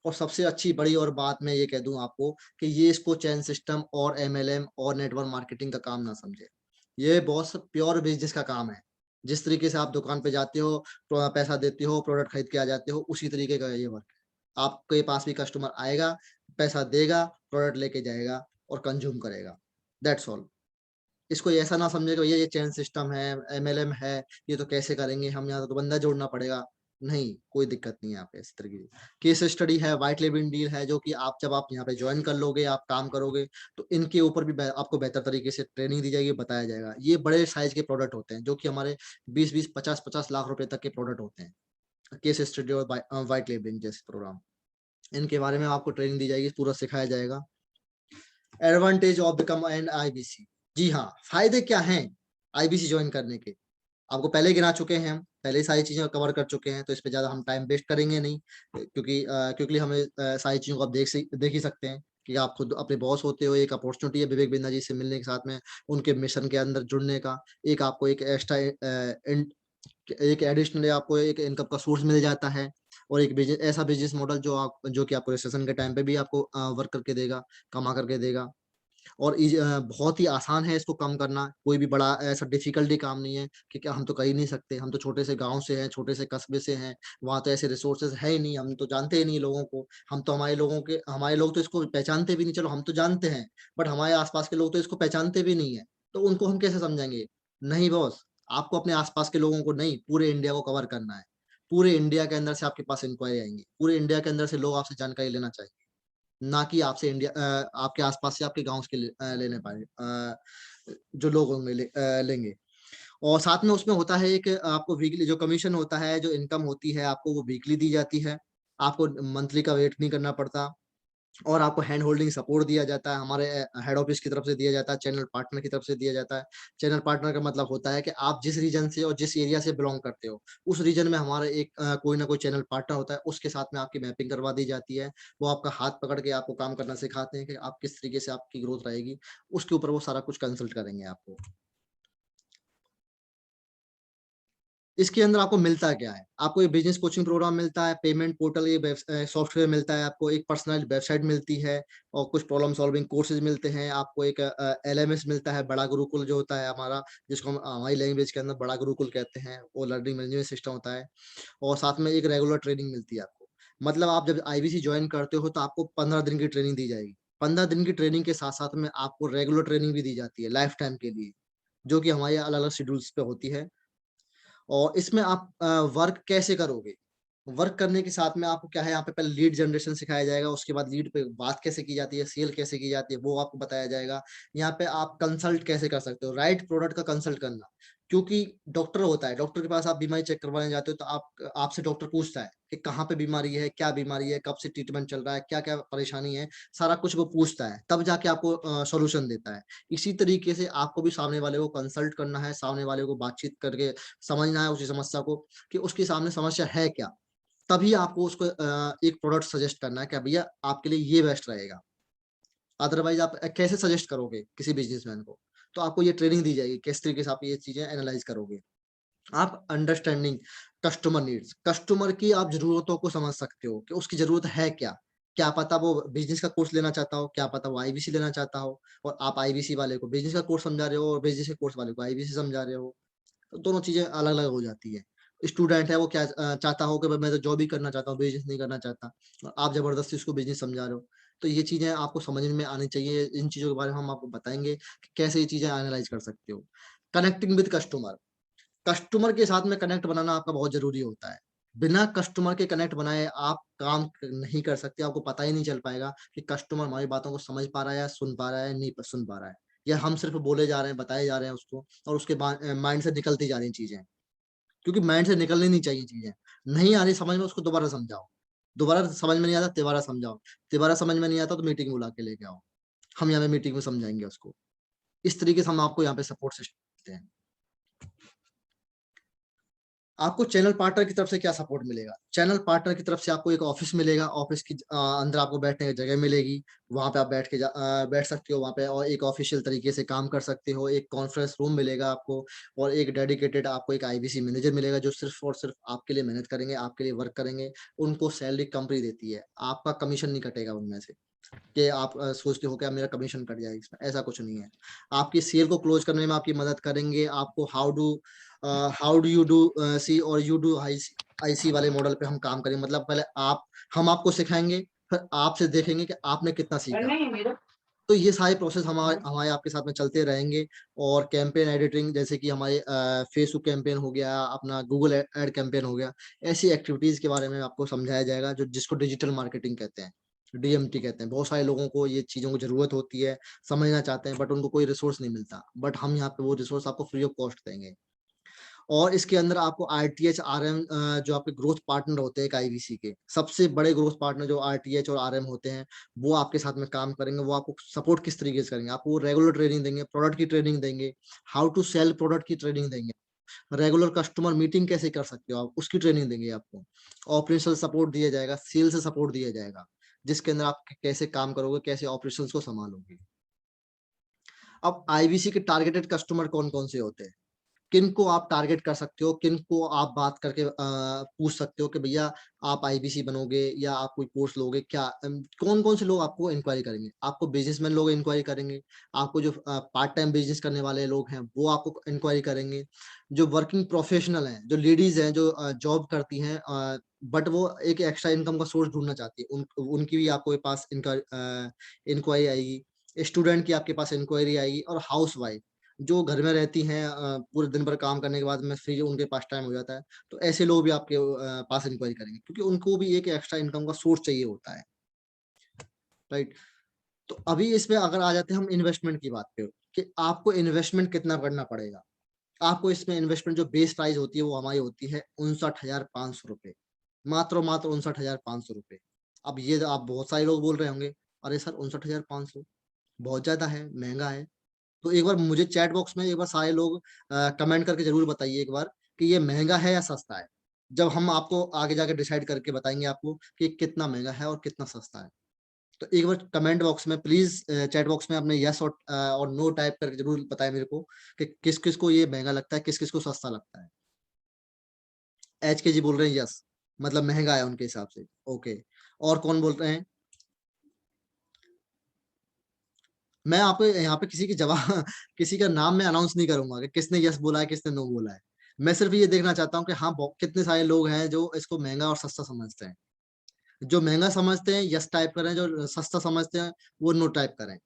और सबसे अच्छी बड़ी और बात मैं ये कह दूँ आपको कि ये इसको चेन सिस्टम और एमएलएम और नेटवर्क मार्केटिंग का काम ना समझें। ये बहुत प्योर बिज़नेस का काम है। जिस तरीके से आप दुकान पे जाते हो, पैसा देते हो, प्रोडक्ट खरीद के आ जाते हो, उसी तरीके का ये वर्क है। आपके पास भी कस्टमर आएगा, पैसा देगा, प्रोडक्ट लेके जाएगा और कंज़्यूम करेगा। That's all. इसको ऐसा ना समझें कि भैया ये चेन सिस्टम है, एमएलएम है, ये तो कैसे करेंगे हम, यहाँ तो बंदा जोड़ना पड़ेगा। नहीं, कोई दिक्कत नहीं है यहाँ पे इस तरीके की। केस स्टडी है, व्हाइट लेबलिंग डील है, जो कि आप जब आप यहाँ पे जॉइन कर लोगे, आप काम करोगे, तो इनके ऊपर भी आपको बेहतर तरीके से ट्रेनिंग दी जाएगी, बताया जाएगा। ये बड़े साइज़ के प्रोडक्ट होते हैं, जो कि हमारे 20-20, 50-50 लाख रुपए तक के प्रोडक्ट होते हैं। केस स्टडी और व्हाइट लेबलिंग जैसे प्रोग्राम। इनके बारे में आपको ट्रेनिंग दी जाएगी, पूरा सिखाया जाएगा। Advantage of become an IBC. जी हाँ, फ़ायदे क्या हैं आईबीसी जॉइन करने के? आपको पहले ही गिना चुके हैं हम, पहले ही सारी चीज़ें कवर कर चुके हैं, तो इस पे ज़्यादा हम टाइम वेस्ट करेंगे नहीं क्योंकि हमें सारी चीज़ों को आप देख ही सकते हैं कि आप खुद अपने बॉस होते हो, एक अपॉर्च्युनिटी है विवेक बिंदा जी से मिलने के साथ में, उनके मिशन के अंदर जुड़ने का, एक आपको एक एक्स्ट्रा एक एडिशनली आपको एक इनकम का सोर्स मिल जाता है और एक ऐसा बिज़नेस मॉडल जो कि आपको रिसेशन के टाइम पे भी आपको वर्क करके देगा, कमा करके देगा। और बहुत ही आसान है इसको कम करना, कोई भी बड़ा ऐसा डिफ़िकल्टी काम नहीं है कि क्या हम तो कर ही नहीं सकते, हम तो छोटे से गाँव से हैं, छोटे से कस्बे से हैं, वहाँ तो ऐसे रिसोर्सेज़ है ही नहीं, हम तो जानते ही नहीं लोगों को, हम तो हमारे लोग तो इसको पहचानते भी नहीं, चलो हम तो जानते हैं, बट हमारे आस-पास के लोग तो इसको पहचानते भी नहीं है, तो उनको हम कैसे समझाएँगे? नहीं बॉस, आपको अपने आस-पास के लोगों को नहीं, पूरे इंडिया को कवर करना है। पूरे इंडिया के अंदर से आपके पास इंक्वायरी आएँगी, पूरे इंडिया के अंदर से लोग आपसे जानकारी लेना चाहेंगे। ना कि आपके आस-पास से आपके गाँव के लेने पाएँ जो लोग होंगे लेंगे। और साथ में उसमें होता है एक आपको वीकली जो कमीशन होता है, जो इनकम होती है, आपको वो वीकली दी जाती है। आपको मंथली का वेट नहीं करना पड़ता। और आपको हैंड होल्डिंग सपोर्ट दिया जाता है, हमारे हेड ऑफिस की तरफ से दिया जाता है, चैनल पार्टनर की तरफ से दिया जाता है। चैनल पार्टनर का मतलब होता है कि आप जिस रीजन से और जिस एरिया से बिलॉन्ग करते हो, उस रीजन में हमारा एक कोई ना कोई चैनल पार्टनर होता है, उसके साथ में आपकी मैपिंग करवा दी जाती है। वो आपका हाथ पकड़ के आपको काम करना सिखाते हैं कि आप किस तरीके से आपकी ग्रोथ रहेगी, उसके ऊपर वो सारा कुछ कंसल्ट करेंगे आपको। इसके अंदर आपको मिलता क्या है? आपको ये बिज़नेस कोचिंग प्रोग्राम मिलता है, पेमेंट पोर्टल सॉफ्टवेयर मिलता है, आपको एक पर्सनल वेबसाइट मिलती है और कुछ प्रॉब्लम सॉल्विंग कोर्सेज़ मिलते हैं, आपको एक एलएमएस मिलता है, बड़ा गुरुकुल जो होता है हमारा, जिसको हम हमारी लैंग्वेज के अंदर बड़ा गुरुकुल कहते हैं, वो लर्निंग मैनेजमेंट सिस्टम होता है और साथ में एक रेगुलर ट्रेनिंग मिलती है आपको। मतलब आप जब आईबीसी जॉइन करते हो तो आपको 15 दिन की ट्रेनिंग दी जाएगी। 15 दिन की ट्रेनिंग के साथ-साथ में आपको रेगुलर ट्रेनिंग भी दी जाती है लाइफ टाइम के लिए, जो कि हमारे अलग-अलग शेड्यूल्स पे होती है। और इसमें आप वर्क कैसे करोगे? वर्क करने के साथ में आपको क्या है यहाँ पे पहले लीड जनरेशन सिखाया जाएगा, उसके बाद लीड पे बात कैसे की जाती है, सेल कैसे की जाती है, वो आपको बताया जाएगा। यहाँ पे आप कंसल्ट कैसे कर सकते हो, राइट प्रोडक्ट का कंसल्ट करना। क्योंकि डॉक्टर होता है, डॉक्टर के पास आप बीमारी चेक करवाने जाते हो तो आपसे डॉक्टर पूछता है कि कहाँ पे बीमारी है, क्या बीमारी है, कब से ट्रीटमेंट चल रहा है, क्या-क्या परेशानी है, सारा कुछ वो पूछता है, तब जाके आपको सॉल्यूशन देता है। इसी तरीके से आपको भी सामने वाले को कंसल्ट करना है, सामने वाले को बातचीत करके समझना है उसकी समस्या को कि उसके सामने समस्या है क्या? तभी आपको उसको एक प्रोडक्ट सजेस्ट करना है कि भैया आपके लिए ये बेस्ट रहेगा। अदरवाइज़ आप कैसे सजेस्ट करोगे किसी बिज़नेसमैन को? तो आपको ये ट्रेनिंग दी जाएगी, किस तरीके से आप ये चीज़ें एनालाइज़ करोगे। आप अंडरस्टैंडिंग कस्टमर नीड्स, कस्टमर की आप ज़रूरतों को समझ सकते हो कि उसकी ज़रूरत है क्या? क्या पता वो बिज़नेस का कोर्स लेना चाहता हो, क्या पता वो आईबीसी लेना चाहता हो और आप आईबीसी वाले को बिज़नेस का कोर्स समझा रहे हो और बिज़नेस के कोर्स वाले को आईबीसी समझा रहे हो। तो दोनों चीज़ें अलग-अलग हो जाती है। स्टूडेंट है वो क्या चाहता हो कि भाई मैं तो जॉब ही करना चाहता हूँ, बिज़नेस नहीं करना चाहता। और आप ज़बरदस्ती उसको बिज़नेस समझा रहे हो। तो ये चीज़ें आपको समझ में आनी चाहिए। इन चीज़ों के बारे में हम आपको बताएँगे कि कैसे ये चीज़ें एनालाइज़ कर सकते हो। कनेक्टिंग विद कस्टमर, कस्टमर के साथ में कनेक्ट बनाना आपका बहुत ज़रूरी होता है। बिना कस्टमर के कनेक्ट बनाए आप काम नहीं कर सकते, आपको पता ही नहीं चल पाएगा कि कस्टमर हमारी बातों को समझ पा रहा है या सुन पा रहा है, नहीं सुन पा रहा है। या हम सिर्फ़ बोले जा रहे हैं, बताए जा रहे हैं उसको और उसके माइंड से निकलती जा रही हैं चीज़ें। क्योंकि माइंड से निकलनी नहीं चाहिए चीज़ें। नहीं आ रही समझ में उसको दोबारा समझाओ। दोबारा समझ में नहीं आता तिबारा समझाओ। तिबारा समझ में नहीं आता तो मीटिंग बुला के लेके आओ। हम यहाँ पे मीटिंग में समझाएँगे उसको। इस तरीके से हम आपको यहाँ पे सपोर्ट सिस्टम देते हैं। आपको चैनल पार्टनर की तरफ से क्या सपोर्ट मिलेगा? चैनल पार्टनर की तरफ से आपको एक ऑफ़िस मिलेगा, ऑफ़िस की अंदर आपको बैठने की जगह मिलेगी, वहाँ पे आप बैठ सकते हो वहाँ पे और एक ऑफ़िशियल तरीके से काम कर सकते हो, एक कॉन्फ्रेंस रूम मिलेगा आपको और एक डेडिकेटेड आपको एक आईबीसी मैनेजर मिलेगा जो सिर्फ़ और सिर्फ़ आपके लिए मेहनत करेंगे, आपके लिए वर्क करेंगे, उनको सैलरी कंपनी देती है, आपका कमीशन नहीं कटेगा उनमें से। कि आप सोचते हो कि अब मेरा कमीशन कट जाएगा इसमें, ऐसा कुछ नहीं है। आपकी सेल को क्लोज़ करने में आपकी मदद करेंगे, आपको how do you do see और यू डू आईसी वाले मॉडल पे हम काम करेंगे। मतलब पहले हम आपको सिखाएँगे, फिर आपसे देखेंगे कि आपने कितना सीखा। तो ये सारे प्रोसेस हमारे आपके साथ में चलते रहेंगे और कैंपेन एडिटिंग जैसे कि हमारे फेसबुक कैंपेन हो गया, अपना गूगल एड कैंपेन हो गया, ऐसी एक्टिविटीज़ के बारे में आपको समझाया जाएगा जो जिसको डिजिटल मार्केटिंग कहते हैं, डीएमटी कहते हैं। बहुत सारे लोगों को ये चीज़ों की ज़रूरत होती है, समझना चाहते हैं बट उनको कोई रिसोर्स नहीं मिलता। बट हम यहाँ पे वो रिसोर्स आपको फ्री ऑफ कॉस्ट देंगे। और इसके अंदर आपको आरटीएच, आरएम जो आपके ग्रोथ पार्टनर होते हैं एक आईवीसी के, सबसे बड़े ग्रोथ पार्टनर जो आरटीएच और आरएम होते हैं, वो आपके साथ में काम करेंगे। वो आपको सपोर्ट किस तरीके से करेंगे, आपको रेगुलर ट्रेनिंग देंगे, प्रोडक्ट की ट्रेनिंग देंगे, हाउ टू सेल प्रोडक्ट की ट्रेनिंग देंगे, रेगुलर कस्टमर मीटिंग कैसे कर सकते हो आप, उसकी ट्रेनिंग देंगे आपको। ऑपरेशनल सपोर्ट दिया जाएगा, सेल्स सपोर्ट दिया जाएगा, जिसके अंदर आप कैसे काम करोगे, कैसे ऑपरेशंस को संभालोगे। अब आईवीसी के टारगेटेड कस्टमर कौन-कौन से होते हैं? किनको आप टारगेट कर सकते हो, किनको आप बात करके पूछ सकते हो कि भैया आप आईबीसी बनोगे या आप कोई कोर्स लोगे क्या कौन-कौन से लोग आपको इंक्वायरी करेंगे? आपको बिज़नेसमैन लोग इंक्वायरी करेंगे, आपको जो पार्ट टाइम बिज़नेस करने वाले लोग हैं, वो आपको इंक्वायरी करेंगे। जो वर्किंग प्रोफेशनल हैं, जो लेडीज़ हैं, जो जॉब करती हैं बट वो एक एक्स्ट्रा इनकम का सोर्स ढूँढना चाहती है, उनकी भी आपके पास इंक्वायरी आएगी। स्टूडेंट की आपके पास इंक्वायरी आएगी और हाउसवाइफ जो घर में रहती हैं पूरे दिन भर काम करने के बाद में फ्री उनके पास टाइम हो जाता है, तो ऐसे लोग भी आपके पास इंक्वायरी करेंगे क्योंकि उनको भी एक एक्स्ट्रा इनकम का सोर्स चाहिए होता है, राइट? तो अभी इसमें अगर आ जाते हैं हम इन्वेस्टमेंट की बात पे कि आपको इन्वेस्टमेंट कितना करना पड़ेगा? आपको इसमें इन्वेस्टमेंट जो बेस प्राइस होती है वो हमारी होती है ₹59,500 मात्र और मात्र ₹59,500 अब ये आप बहुत सारे लोग बोल रहे होंगे, अरे सर 59,500 बहुत ज़्यादा है, महँगा है। तो एक बार मुझे चैट बॉक्स में एक बार सारे लोग कमेंट करके ज़रूर बताइए एक बार कि ये महँगा है या सस्ता है? जब हम आपको आगे जाके डिसाइड करके बताएँगे आपको कि कितना महँगा है और कितना सस्ता है। तो एक बार कमेंट बॉक्स में प्लीज़ चैट बॉक्स में अपने यस और नो टाइप करके ज़रूर बताएँ मेरे को कि किस-किस को ये महँगा लगता है, किस-किस को सस्ता लगता है। एचके जी बोल रहे हैं यस, मतलब महँगा है उनके हिसाब से। ओके, और कौन बोल रहे हैं? मैं आपको यहाँ पे किसी की जवाब किसी का नाम मैं अनाउंस नहीं करूँगा कि किसने यस बोला है, किसने नो बोला है। मैं सिर्फ़ ये देखना चाहता हूँ कि हाँ, कितने सारे लोग हैं जो इसको महँगा और सस्ता समझते हैं। जो महँगा समझते हैं यस टाइप करें, जो सस्ता समझते हैं वो नो टाइप करें।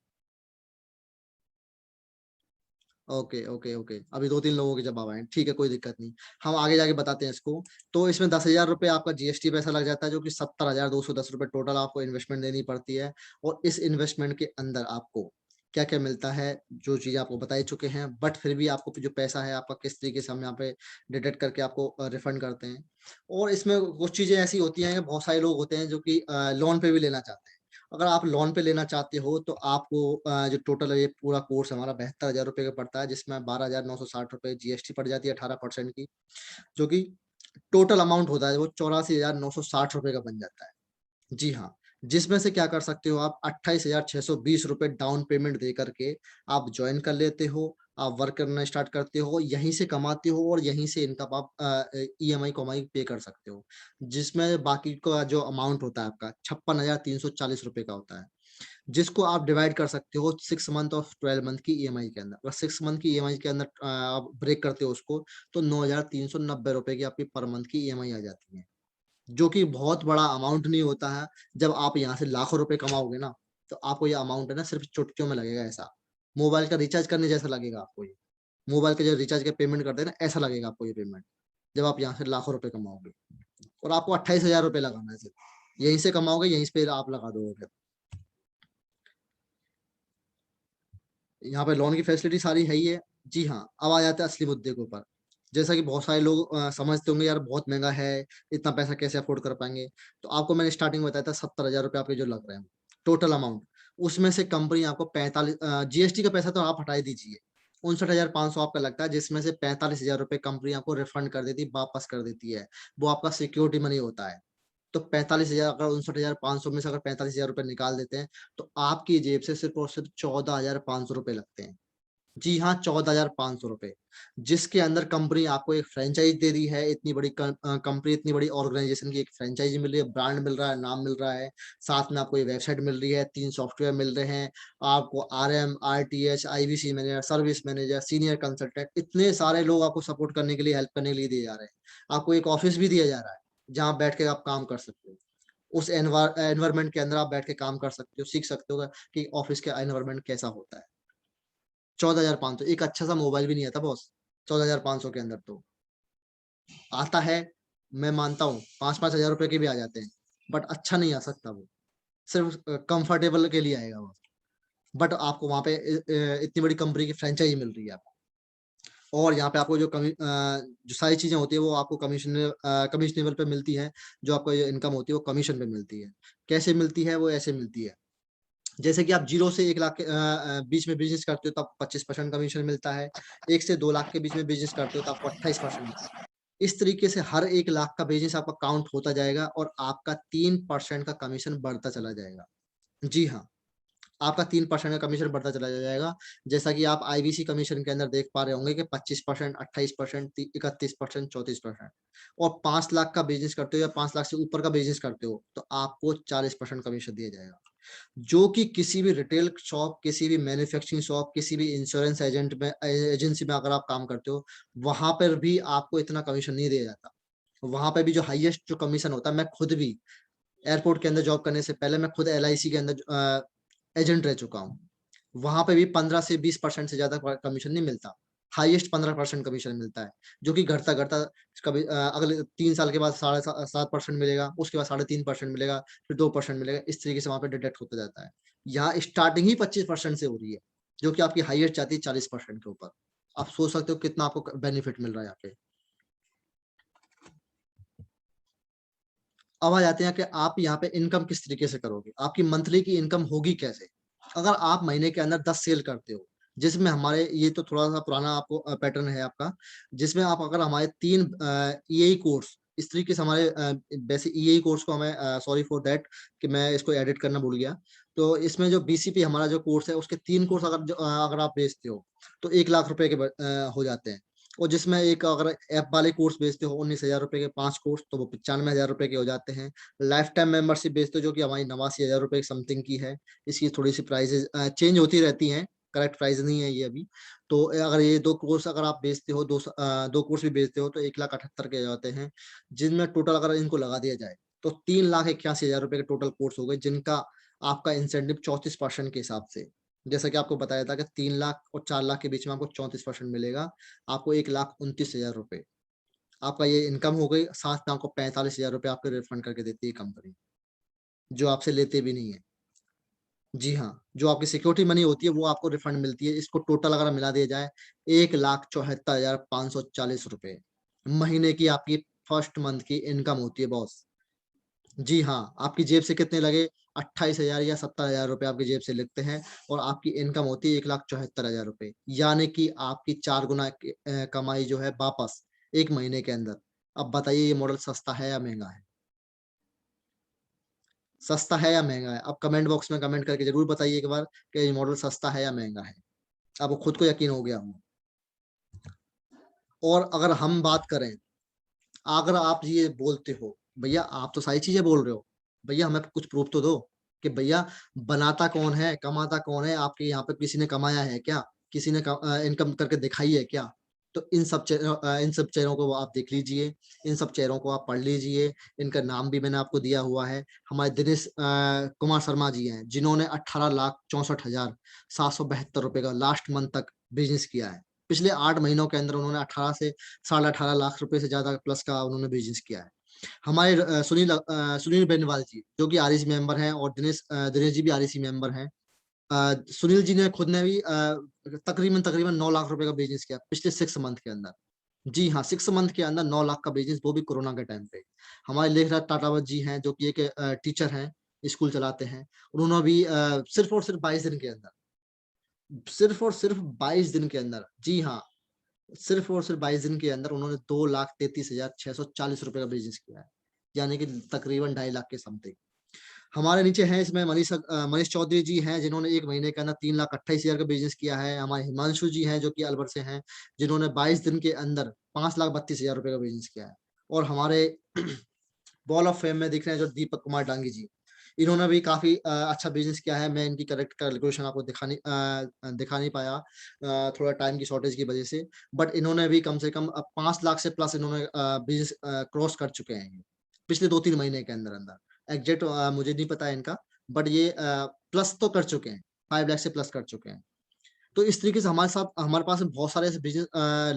Okay, okay, okay. अभी 2-3 लोगों के जवाब आए हैं। ठीक है, कोई दिक्कत नहीं। हम आगे जाके बताते हैं इसको। तो इसमें ₹10,000 आपका जीएसटी पैसा लग जाता है जो कि ₹70,210 टोटल आपको इन्वेस्टमेंट देनी पड़ती है और इस इन्वेस्टमेंट के अंदर आपको क्या क्या मिलता है, जो चीज़ आपको बता ही चुके हैं, बट फिर भी आपको जो पैसा है आपका किस तरीके से हम यहाँ पे डिडक्ट करके आपको रिफंड करते हैं। और इसमें कुछ चीज़ें ऐसी होती हैं, बहुत सारे लोग होते हैं जो कि लोन पे भी लेना चाहते हैं। अगर आप लोन पे लेना चाहते हो तो आपको जो टोटल ये पूरा कोर्स हमारा 72,000 रुपए का पड़ता है, जिसमें 12,960 रुपए जीएसटी पड़ जाती है 18% की, जो कि टोटल अमाउंट होता है वो 84,960 रुपए का बन जाता है। जी हाँ, जिसमें से क्या कर सकते हो आप 28,620 रुपए डाउन पेमेंट दे करके आप जॉइन कर लेते हो, आप वर्क करना स्टार्ट करते हो, यहीं से कमाते हो और यहीं से इनकम आप ईएमआई कमाई पे कर सकते हो। जिसमें बाकी का जो अमाउंट होता है आपका 56,340 रुपए का होता है, जिसको आप डिवाइड कर सकते हो 6 मंथ और 12 मंथ की ईएमआई के अंदर। अगर 6 मंथ की ईएमआई के अंदर आप ब्रेक करते हो उसको, तो 9,390 रुपए की आपकी पर मंथ की ईएमआई आ जाती है। जो कि बहुत बड़ा अमाउंट नहीं होता है। जब आप यहाँ से लाखों रुपए कमाओगे ना, तो आपको ये अमाउंट है ना सिर्फ़ चुटकियों में लगेगा ऐसा। मोबाइल का रिचार्ज करने जैसा लगेगा आपको ये। मोबाइल का जो रिचार्ज का पेमेंट करते हैं ना, ऐसा लगेगा आपको ये पेमेंट, जब आप यहाँ से लाखों रुपए कमाओगे। और आपको 28,000 रुपए लगाना है सिर्फ़। यहीं से कमाओगे, यहीं पे आप लगा दोगे फिर। यहाँ पे लोन की फैसिलिटी सारी है ही है। जी हाँ, अब आ जाते हैं असली मुद्दे के ऊपर। जैसा कि बहुत सारे लोग समझते होंगे यार बहुत महँगा है, इतना पैसा कैसे अफ़ोर्ड कर पाएँगे? तो आपको मैंने स्टार्टिंग में बताया था 70,000 रुपए आपके जो लग रहे हैं, टोटल अमाउंट। उसमें से कंपनी आपको जीएसटी का पैसा तो आप हटा ही दीजिए। 59,500 आपका लगता है, जिसमें से 45,000 रुपए कंपनी आपको रिफंड कर देती है, वापस कर देती है। वो आपका सिक्योरिटी मनी होता है। तो 45,000 अगर 59,500 में से अगर 45,000 रुपए निकाल देते हैं, तो आपकी जेब से सिर्फ़ और सिर्फ़ 14,500 रुपए लगते हैं। जी हाँ, 14,500 रुपए, जिसके अंदर कंपनी आपको एक फ्रैंचाइज़ दे रही है, इतनी बड़ी कंपनी, इतनी बड़ी ऑर्गनाइज़ेशन की एक फ्रैंचाइज़ मिल रही है, ब्रांड मिल रहा है, नाम मिल रहा है, साथ में आपको ये वेबसाइट मिल रही है, 3 सॉफ्टवेयर मिल रहे हैं, आपको RM, RTH, IVC manager, service manager, senior consultant, इतने सारे लोग आपको सपोर्ट करने के लिए, हेल्प करने के लिए दिए जा रहे हैं। आपको एक ऑफ़िस भी दिया जा रहा है, जहाँ बैठ के आप काम कर सकते हो। उस एनवायरनमेंट के अंदर आप बैठ के काम कर सकते हो, सीख सकते हो कि ऑफ़िस का एनवायरनमेंट कैसा होता है। 14,500 एक अच्छा-सा मोबाइल भी नहीं आता बॉस, 14,500 के अंदर तो। आता है, मैं मानता हूँ 5-5 हज़ार रुपए के भी आ जाते हैं, बट अच्छा नहीं आ सकता वो। सिर्फ़ कंफर्टेबल के लिए आएगा वो। बट आपको वहाँ पे इतनी बड़ी कंपनी की फ्रैंचाइज़ मिल रही है आपको। और यहाँ पे आपको जो सारी चीज़ें होती हैं वो आपको कमिशनेबल पे मिलती हैं, जो आपको ये इनकम होती है वो कमीशन पे मिलती है। कैसे मिलती है? वो ऐसे मिलती है। जैसे कि आप 0 से 1 लाख के बीच में बिज़नेस करते हो तो आपको 25% कमीशन मिलता है। 1 से 2 लाख के बीच में बिज़नेस करते हो तो आपको 28% मिलता है। इस तरीके से हर 1 लाख का बिज़नेस आपका काउंट होता जाएगा और आपका 3% का कमीशन बढ़ता चला जाएगा। जी हाँ। आपका 3% का कमीशन बढ़ता चला जाएगा। जैसा कि आप आईवीसी कमीशन के अंदर देख पा रहे होंगे कि 25%, 28%, ती 31%, 34% और 5 लाख का बिज़नेस करते हो या 5 लाख से ऊपर का बिज़नेस करते हो, तो आपको 40% कमीशन दिया जाएगा। जो कि किसी भी रिटेल शॉप, किसी भी मैन्युफैक्चरिंग शॉप, किसी भी इंश्योरेंस एजेंसी में अगर आप काम करते हो, वहाँ पर भी आपको इतना कमीशन नहीं दिया जाता। वहाँ पे भी जो हाईएस्ट जो कमीशन होता है, मैं खुद भी एयरपोर्ट के अंदर जॉब करने से पहले मैं खुद एलआईसी के अंदर एजेंट रह चुका हूँ। वहाँ पे भी 15 से 20% से ज़्यादा क कमीशन नहीं मिलता। हाईएस्ट 15% कमीशन मिलता है, जो कि घटता-घटता कभी अगले 3 साल के बाद साढ़े सा 7% मिलेगा, उसके बाद 3.5% मिलेगा, फिर 2% मिलेगा, इस तरीके से वहाँ पे डिडक्ट होता जाता है। यहाँ स्टार्टिंग ही 25% से हो रही है, जो कि आपकी हाईएस्ट जाती है 40% के ऊपर। आप सोच सकते हो कितना आपको क बेनिफिट मिल रहा है यहाँ पे। अब आ जाते हैं कि आप यहाँ पे इनकम किस तरीके से करोगे? आपकी मंथली की इनकम होगी कैसे? अगर आप महीने के अंदर 10 सेल करते हो, जिसमें हमारे ये तो थोड़ा-सा पुराना आपको पैटर्न है आपका, जिसमें आप अगर हमारे 3 ईएई कोर्स इस तरीके से हमारे वैसे ईएई कोर्स को हमें सॉरी फॉर दैट कि मैं इसको एडिट करना भूल गया। तो इसमें जो बीसीपी हमारा जो कोर्स है, उसके 3 कोर्स अगर आप बेचते हो, तो 1 लाख रुपए के हो जाते हैं। और जिसमें एक अगर ऐप वाले कोर्स बेचते हो 19,000 रुपए के 5 कोर्स तो वो 95,000 रुपए के हो जाते हैं। लाइफ टाइम मेंबरशिप बेचते हो जो कि हमारी 89,000 रुपए समथिंग की है। इसकी थोड़ी-सी प्राइसेज़ चेंज होती रहती हैं, करेक्ट प्राइस नहीं है ये अभी। तो अगर ये 2 कोर्स अगर आप बेचते हो 2 कोर्स भी बेचते हो तो 1,78,000 के हो जाते हैं, जिनमें टोटल अगर इनको लगा दिया जाए तो 3,81,000 रुपए के टोटल कोर्स हो गए जिनका आपका इंसेंटिव 34% के हिसाब से। जैसा कि आपको बताया था कि 3 लाख और 4 लाख के बीच में आपको 34% मिलेगा। आपको 1,29,000 रुपए। आपका ये इनकम हो गई, साथ में आपको 45,000 रुपए आपके रिफंड करके देती है कंपनी, जो आपसे लेते भी नहीं है। जी हाँ, जो आपकी सिक्योरिटी मनी होती है वो आपको रिफंड मिलती है। इसको टोटल अगर मिला दिया जाए 1,74,540 रुपए महीने की आपकी फर्स्ट मंथ की इनकम होती है बॉस। जी हाँ, आपकी जेब से कितने लगे 28,000 या 70,000 रुपए आपकी जेब से लगते हैं और आपकी इनकम होती है 1,74,000 रुपए। यानी कि आपकी 4 गुना कमाई जो है वापस 1 महीने के अंदर। अब बताइए ये मॉडल सस्ता है या महँगा है? सस्ता है या महँगा है? आप कमेंट बॉक्स में कमेंट करके ज़रूर बताइए एक बार कि ये मॉडल सस्ता है या महँगा है? आपको खुद को यकीन हो गया होगा। और अगर हम बात करें, अगर आप ये बोलते हो, भैया आप तो सारी चीज़ें बोल रहे हो, भैया हमें कुछ प्रूफ़ तो दो कि भैया बनाता कौन है, कमाता कौन है? आपके यहाँ पे किसी ने कमाया है क्या? किसी ने इनकम करके दिखाई है क्या? तो इन सब चेहरों को आप देख लीजिए, इन सब चेहरों को आप पढ़ लीजिए, इनका नाम भी मैंने आपको दिया हुआ है। हमारे दिनेश कुमार शर्मा जी हैं, जिन्होंने 18,64,772 रुपए का लास्ट मंथ तक बिज़नेस किया है। पिछले 8 महीनों के अंदर उन्होंने 18 से साढ़े 18 लाख रुपए से ज़्यादा प्लस का उन्होंने बिज़नेस किया है। हमारे सुनील बेनीवाल जी, जो कि आरईसी मेंबर हैं और दिनेश जी भी आरईसी मेंबर हैं। सुनील जी ने खुद ने भी तकरीबन 9 लाख रुपए का बिज़नेस किया पिछले 6 मंथ के अंदर। जी हाँ, 6 मंथ के अंदर 9 लाख का बिज़नेस, वो भी कोरोना के टाइम पे। हमारे लेखराज टाटावत जी हैं, जो कि एक टीचर हैं, स्कूल चलाते हैं। उन्होंने भी सिर्फ़ और सिर्फ़ 22 दिन के अंदर, सिर्फ़ और सिर्फ़ 22 दिन के अंदर, जी हाँ, सिर्फ़ और सिर्फ़ 22 दिन के अंदर उन्होंने 2,33,640 रुपए का बिज़नेस किया है। यानी कि तकरीबन 2.5 लाख के समथिंग। हमारे नीचे हैं इसमें मनीष चौधरी जी हैं, जिन्होंने 1 महीने के अंदर 3,28,000 का बिज़नेस किया है। हमारे हिमांशु जी हैं, जो कि अलवर से हैं, जिन्होंने 22 दिन के अंदर 5,32,000 रुपए का बिज़नेस किया है। और हमारे वॉल ऑफ फेम में दिख रहे हैं जो दीपक कुमार डांगी जी। इन्होंने भी काफ़ी अच्छा बिज़नेस किया है। मैं इनकी करेक्ट कैलकुलेशन आपको दिखा नहीं पाया थोड़ा टाइम की शॉर्टेज की वज़ह से। बट इन्होंने भी कम से कम 5 लाख से प्लस इन्होंने बिज़नेस क्रॉस कर चुके हैं ये, पिछले 2-3 महीने के अंदर-अंदर। एग्ज़ैक्ट मुझे नहीं पता है इनका, बट ये प्लस तो कर चुके हैं, 5 लाख से प्लस कर चुके हैं। तो इस तरीके से हमारे पास में बहुत सारे ऐसे बिज़नेस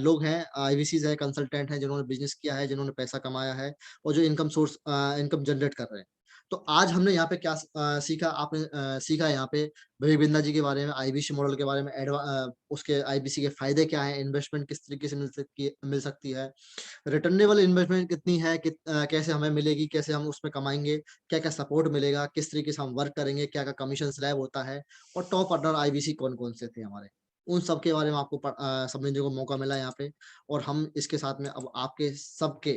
लोग हैं, आईवीसीज़ हैं, कंसल्टेंट हैं, जिन्होंने बिज़नेस किया है, जिन्होंने पैसा कमाया है और जो इनकम जनरेट कर रहे हैं। तो आज हमने यहाँ पे क्या सीखा, आपने सीखा यहाँ पे विवेक बिंद्रा जी के बारे में, आईबीसी मॉडल के बारे में, उसके आईबीसी के फ़ायदे क्या हैं, इन्वेस्टमेंट किस तरीके से मिल सकती है, रिटर्नेबल इन्वेस्टमेंट कितनी है, कैसे हमें मिलेगी, कैसे हम उसमें कमाएँगे, क्या-क्या सपोर्ट मिलेगा, किस तरीके से हम वर्क करेंगे, क्या-क्या कमीशन स्लैब होता है और टॉप अर्नर आईबीसी कौन-कौन से थे हमारे। उन सब के बारे में आपको समझने को मौका मिला यहाँ पे और हम इसके साथ में अब आपके सबके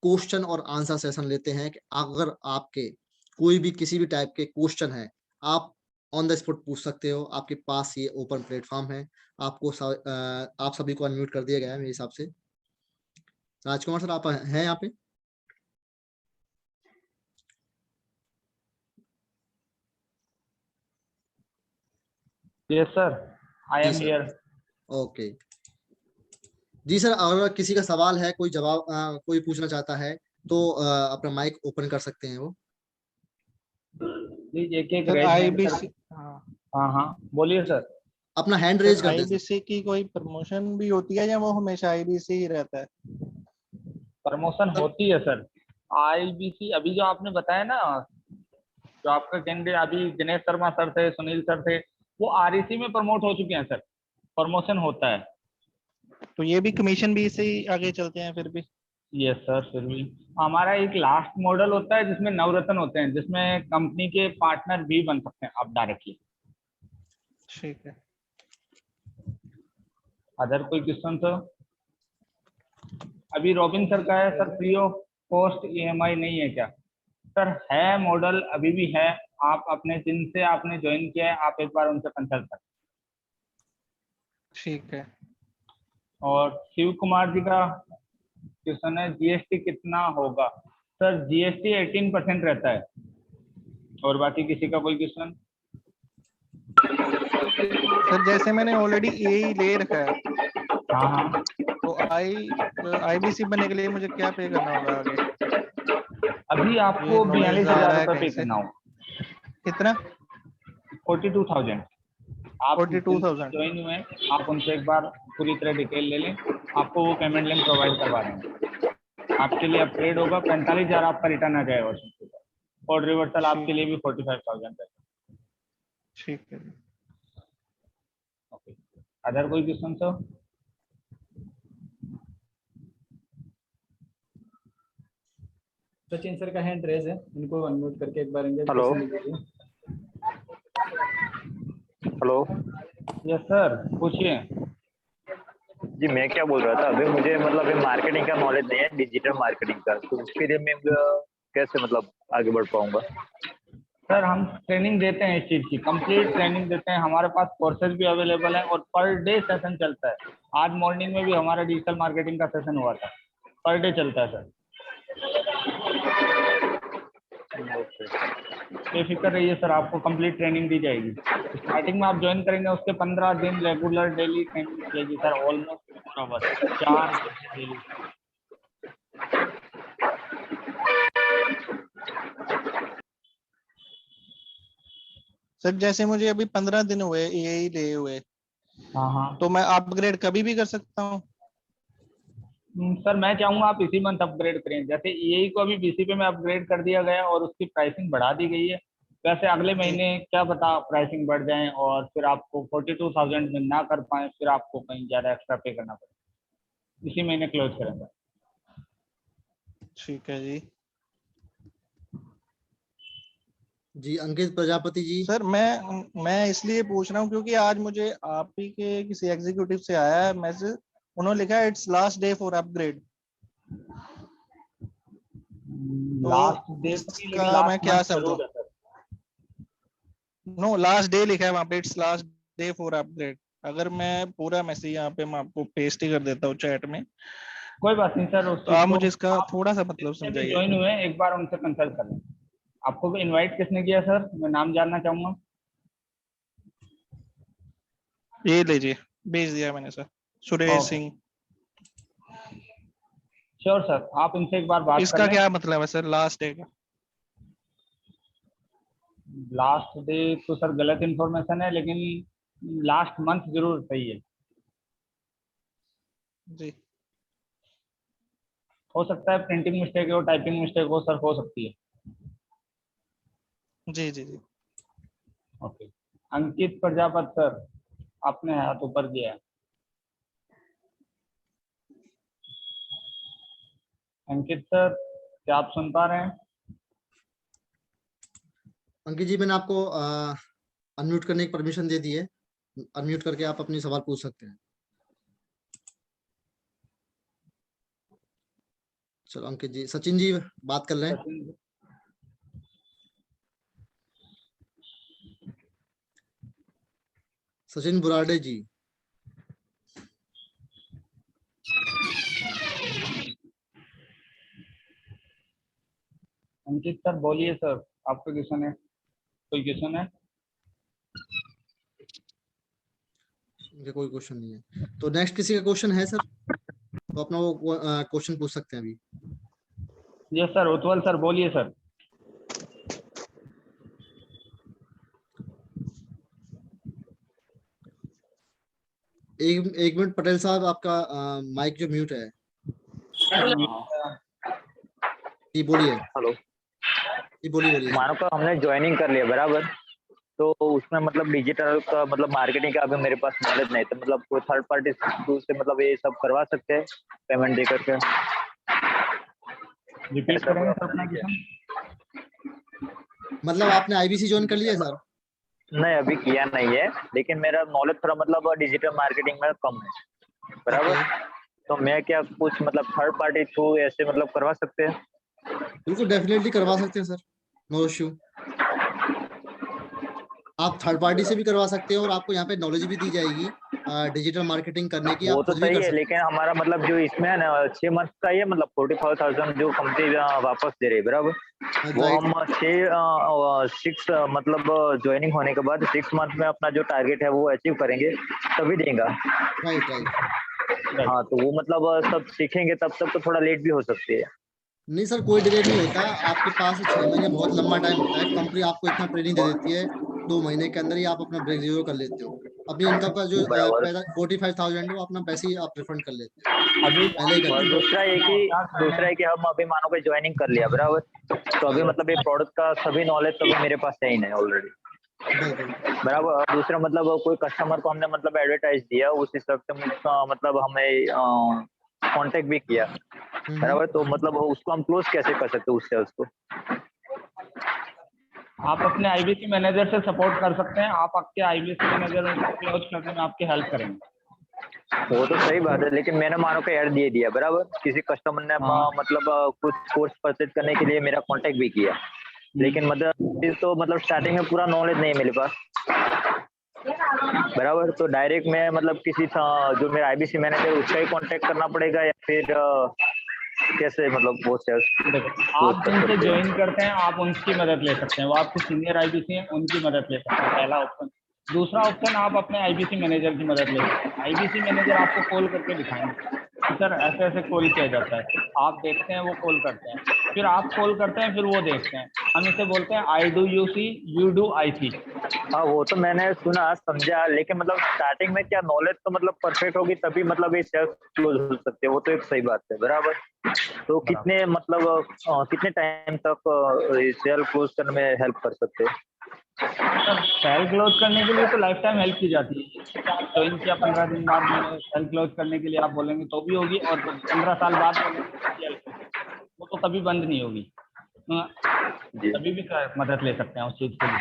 क्वेश्चन और आंसर सेशन लेते हैं कि अगर आपके कोई भी किसी भी टाइप के क्वेश्चन है, आप ऑन द स्पॉट पूछ सकते हो। आपके पास ये ओपन प्लेटफ़ॉर्म है। आप सभी को अनम्यूट कर दिया गया है मेरे हिसाब से। राजकुमार सर आप हैं यहाँ पे? Yes, sir. I जी am सर, here. ओके। जी सर, अगर किसी का सवाल है, कोई पूछना चाहता है, तो अपना माइक ओपन कर सकते हैं वो। प्लीज एक एक सर रेज हैंड कर। आईबीसी, हाँ हाँ हाँ, बोलिए सर। अपना हैंड सर रेज़ कर दें सर। आईबीसी की कोई प्रमोशन भी होती है या वो हमेशा आईबीसी ही रहता है? प्रमोशन सर होती है सर। आईबीसी अभी जो आपने बताया ना, जो आपका कैंडिडेट अभी दिनेश शर्मा सर थे, सुनील सर थे, वो आरईसी में प्रमोट हो चुके हैं सर। प्रमोशन होता है। तो ये भी कमीशन भी से ही आगे चलते हैं फिर भी? यस सर, फिर भी हमारा एक लास्ट मॉडल होता है जिसमें नवरत्न होते हैं, जिसमें कंपनी के पार्टनर भी बन सकते हैं आप डायरेक्टली। ठीक है। अदर कोई क्वेश्चन सर? अभी रॉबिन सर का है sir, free of cost EMI नहीं है क्या? सर है, मॉडल अभी भी है। आप अपने जिनसे आपने ज्वाइन किया है, आप एक बार उनसे कंसल्ट करें। ठीक है। और शिव कुमार जी का क्वेश्चन है, जीएसटी कितना होगा? सर जीएसटी 18% रहता है। और बाकी किसी का कोई क्वेश्चन? सर जैसे मैंने ऑलरेडी ए ले रखा है, हाँ हाँ। तो आईबीसी बनने के लिए मुझे क्या पे करना होगा आगे? अभी ये आपको नॉइज आ 42,000 रहा है रुपये कहीं पे से। करना होगा। कितना? 42,000। आप जिनसे 42,000। ज्वाइन हुए हैं, आप उनसे एक बार पूरी तरह डिटेल ले लें। आपको वो पेमेंट लिंक प्रोवाइड करवा देंगे। आपके लिए अपग्रेड होगा, 45,000 आपका रिटर्न आ जाएगा उसमें। और रिवर्सल आपके ठीक लिए है। भी 45,000 है। ठीक है जी। ओके, अदर कोई क्वेश्चन सर? सचिन सर का हैंड रेज है, इनको अनम्यूट करके एक बार इनका हेलो। क्वेश्चन लीजिए। हेलो यस सर, पूछिए। जी, मैं क्या बोल रहा था, अभी मुझे मतलब ये मार्केटिंग का नॉलेज नहीं है, डिजिटल मार्केटिंग का, तो उसके लिए मैं कैसे मतलब आगे बढ़ पाऊंगा? सर हम ट्रेनिंग देते हैं इस चीज़ की, कंप्लीट ट्रेनिंग देते हैं, हमारे पास कोर्सेज भी अवेलेबल हैं और पर डे सेशन चलता है। आज मॉर्निंग में भी हमारा डिजिटल मार्केटिंग का सेशन हुआ था, पर डे चलता है सर। ओके। बेफिक्र रहिए सर, आपको कंप्लीट ट्रेनिंग दी जाएगी। स्टार्टिंग में आप ज्वाइन करेंगे, उसके 15 दिन रेगुलर डेली ट्रेनिंग मिलेगी सर, ऑलमोस्ट पूरा बस 4 घंटे डेली। सर जैसे मुझे अभी 15 दिन हुए यही लिए हुए, हाँ हाँ तो मैं अपग्रेड कभी भी कर सकता हूँ? सर मैं चाहूंगा आप इसी मंथ अपग्रेड करें। जैसे ईए को अभी बीसीपी में अपग्रेड कर दिया गया और उसकी प्राइसिंग बढ़ा दी गई है, वैसे अगले जी। महीने क्या पता प्राइसिंग बढ़ जाए और फिर आपको 42,000 में ना कर पाए, फिर आपको कहीं ज़्यादा एक्स्ट्रा पे करना पड़े। इसी महीने क्लोज करेंगे। ठीक है जी। जी अंकित प्रजापति जी। सर मैं इसलिए पूछ रहा हूँ क्योंकि आज मुझे आप ही के किसी एग्जीक्यूटिव से आया है मैसेज, उन्होंने लिखा है it's last day for upgrade. Last तो डे इसका मैं क्या समझूं? नो, लास्ट डे लिखा है वहां पे, it's last day for upgrade. अगर मैं पूरा मैसेज यहाँ पे मैं आपको पेस्ट ही कर देता हूँ चैट में, कोई बात नहीं सर, उस तो चीज आप को मुझे इसका आप थोड़ा सा मतलब जितने भी समझाइए। ज्वाइन हुए हैं एक बार उनसे कंसल्ट कर लें। आपको इनवाइट किसने किया सर, मैं नाम जानना चाहूंगा। ये लीजिए, भेज दिया मैंने sir, Suresh okay Singh. Sure sir, आप इनसे एक बार बात कर इसका लें। क्या मतलब है सर लास्ट डे का? लास्ट डे तो सर गलत इन्फॉर्मेशन है, लेकिन लास्ट मंथ जरूर सही है। जी हो सकता है प्रिंटिंग मिस्टेक हो, टाइपिंग मिस्टेक हो सर, हो सकती है। जी जी जी। ओके, अंकित प्रजापत सर, आपने हाथ ऊपर किया है। अंकित सर, क्या आप सुन पा रहे हैं? अंकित जी मैंने आपको अनम्यूट करने की परमिशन दे दी है, अनम्यूट करके आप अपनी सवाल पूछ सकते हैं। चलो अंकित जी, सचिन जी बात कर रहे हैं। सचिन जी। सचिन बुराडे जी। अंकित सर बोलिए सर, आपका क्वेश्चन है, कोई क्वेश्चन है? इनका कोई क्वेश्चन नहीं है, तो नेक्स्ट किसी का क्वेश्चन है सर, तो अपना वो क्वेश्चन पूछ सकते हैं अभी। यस सर, उत्पल सर बोलिए सर। एक मिनट पटेल साहब, आपका माइक जो म्यूट है। जी बोलिए। हेलो। जी बोलिए बोलिए। मानो का हमने ज्वाइनिंग कर लिया बराबर, तो उसमें मतलब डिजिटल का मतलब मार्केटिंग का अभी मेरे पास नॉलेज नहीं, तो मतलब कोई थर्ड पार्टी से मतलब ये सब करवा सकते हैं पेमेंट दे करके? रिपीट ऐसा कोई करेंगे सर ऑप्शन अपना है क्या? क्वेश्चन। मतलब आपने आईबीसी ज्वाइन कर लिया है सर? नहीं, अभी किया नहीं है, लेकिन मेरा नॉलेज थोड़ा मतलब डिजिटल मार्केटिंग में कम है बराबर। ओके, तो मैं क्या कुछ मतलब थर्ड पार्टी थ्रू ऐसे मतलब करवा सकते हैं? बिल्कुल डेफिनेटली करवा सकते हैं सर, नो इश्यू। आप थर्ड पार्टी से भी करवा सकते हैं और आपको यहाँ पे नॉलेज भी दी जाएगी डिजिटल मार्केटिंग करने की, वो आप तो खुद भी सही कर है, सकते लेकिन हमारा मतलब जो इसमें है ना 6 मंथ का ही है, मतलब 45,000 जो कंपनी वापस दे रही है बराबर, हैं। वो राइट हम 6 मतलब ज्वाइनिंग होने के बाद 6 मंथ में अपना जो टारगेट है वो अचीव करेंगे तभी देगा। Right right. हाँ, तो वो मतलब सब सीखेंगे तब तक तो थोड़ा लेट भी हो सकती है। नहीं सर, कोई डिले नहीं होता, आपके पास 6 महीने बहुत लंबा टाइम होता है, कंपनी आपको इतना ट्रेनिंग दे देती है, 2 महीने के अंदर ही आप अपना ब्रेक जीरो कर लेते हो। अपनी इनकम का जो बराबर। 45,000 है वो अपना पैसे ही आप रिफंड कर लेते हैं, अभी पहले ही कर और लेते दूसरा है कि हम अभी मानो कि ज्वाइनिंग कर लिया बराबर, तो अभी हैं। मतलब ये प्रोडक्ट का सभी नॉलेज तो अभी मेरे पास है ही नहीं ऑलरेडी। बिल्कुल। बराबर। और दूसरा मतलब कोई कस्टमर को हमने मतलब एडवर्टाइज दिया, उस हिसाब से मतलब हमें कांटेक्ट भी किया, बराबर। तो मतलब उसको हम क्लोज कैसे कर सकते हैं उस सेल्स को? आप अपने आईबीसी मैनेजर से सपोर्ट कर सकते हैं, आप आपके आईबीसी मैनेजर उसको क्लोज करने में आपकी हेल्प करेंगे। वो तो सही बात है, लेकिन मैंने मानो कि ऐड दे दिया, बराबर। किसी कस्टमर ने हाँ। मतलब कुछ कोर्स परचेज करने के लिए मेरा कांटेक्ट भी किया, लेकिन मतलब इस तो मतलब स्टार्टिंग में पूरा नॉलेज नहीं है मेरे पास, बराबर। तो डायरेक्ट मैं मतलब किसी जो मेरा आईबीसी मैनेजर उसका ही कांटेक्ट करना पड़ेगा, या फिर कैसे मतलब वो सेल्स देखो, क्लोज आप कर जिनसे सकते ज्वाइन हैं? करते हैं आप उनकी मदद ले सकते हैं, वो आपके सीनियर आईबीसी हैं, उनकी मदद ले सकते हैं, पहला ऑप्शन। दूसरा ऑप्शन, आप अपने आईबीसी मैनेजर की मदद ले सकते हैं। आईबीसी मैनेजर आपको कॉल करके दिखाएंगे कि सर ऐसे ऐसे कॉल किया जाता है, आप देखते हैं, वो कॉल करते हैं, फिर आप कॉल करते हैं, फिर वो देखते हैं। हम इसे बोलते हैं I do you see, you do I see. हाँ, वो तो मैंने सुना समझा, लेकिन मतलब स्टार्टिंग में क्या नॉलेज तो मतलब परफेक्ट होगी तभी मतलब ये सेल्स क्लोज हो सकते हैं, वो तो एक सही बात है, बराबर। तो बराबर। कितने मतलब कितने टाइम तक सेल क्लोज करने में हेल्प कर सकते हैं? सर सेल क्लोज करने के लिए तो लाइफ टाइम हेल्प की जाती है। जैसे आप ज्वाइन किया 15 दिन बाद में सेल क्लोज करने के लिए आप बोलेंगे तो भी होगी, और 15 साल बाद बोलेंगे तो भी हेल्प होगी, वो तो कभी बंद नहीं होगी। जी कभी भी मदद ले सकते हैं उस चीज के लिए।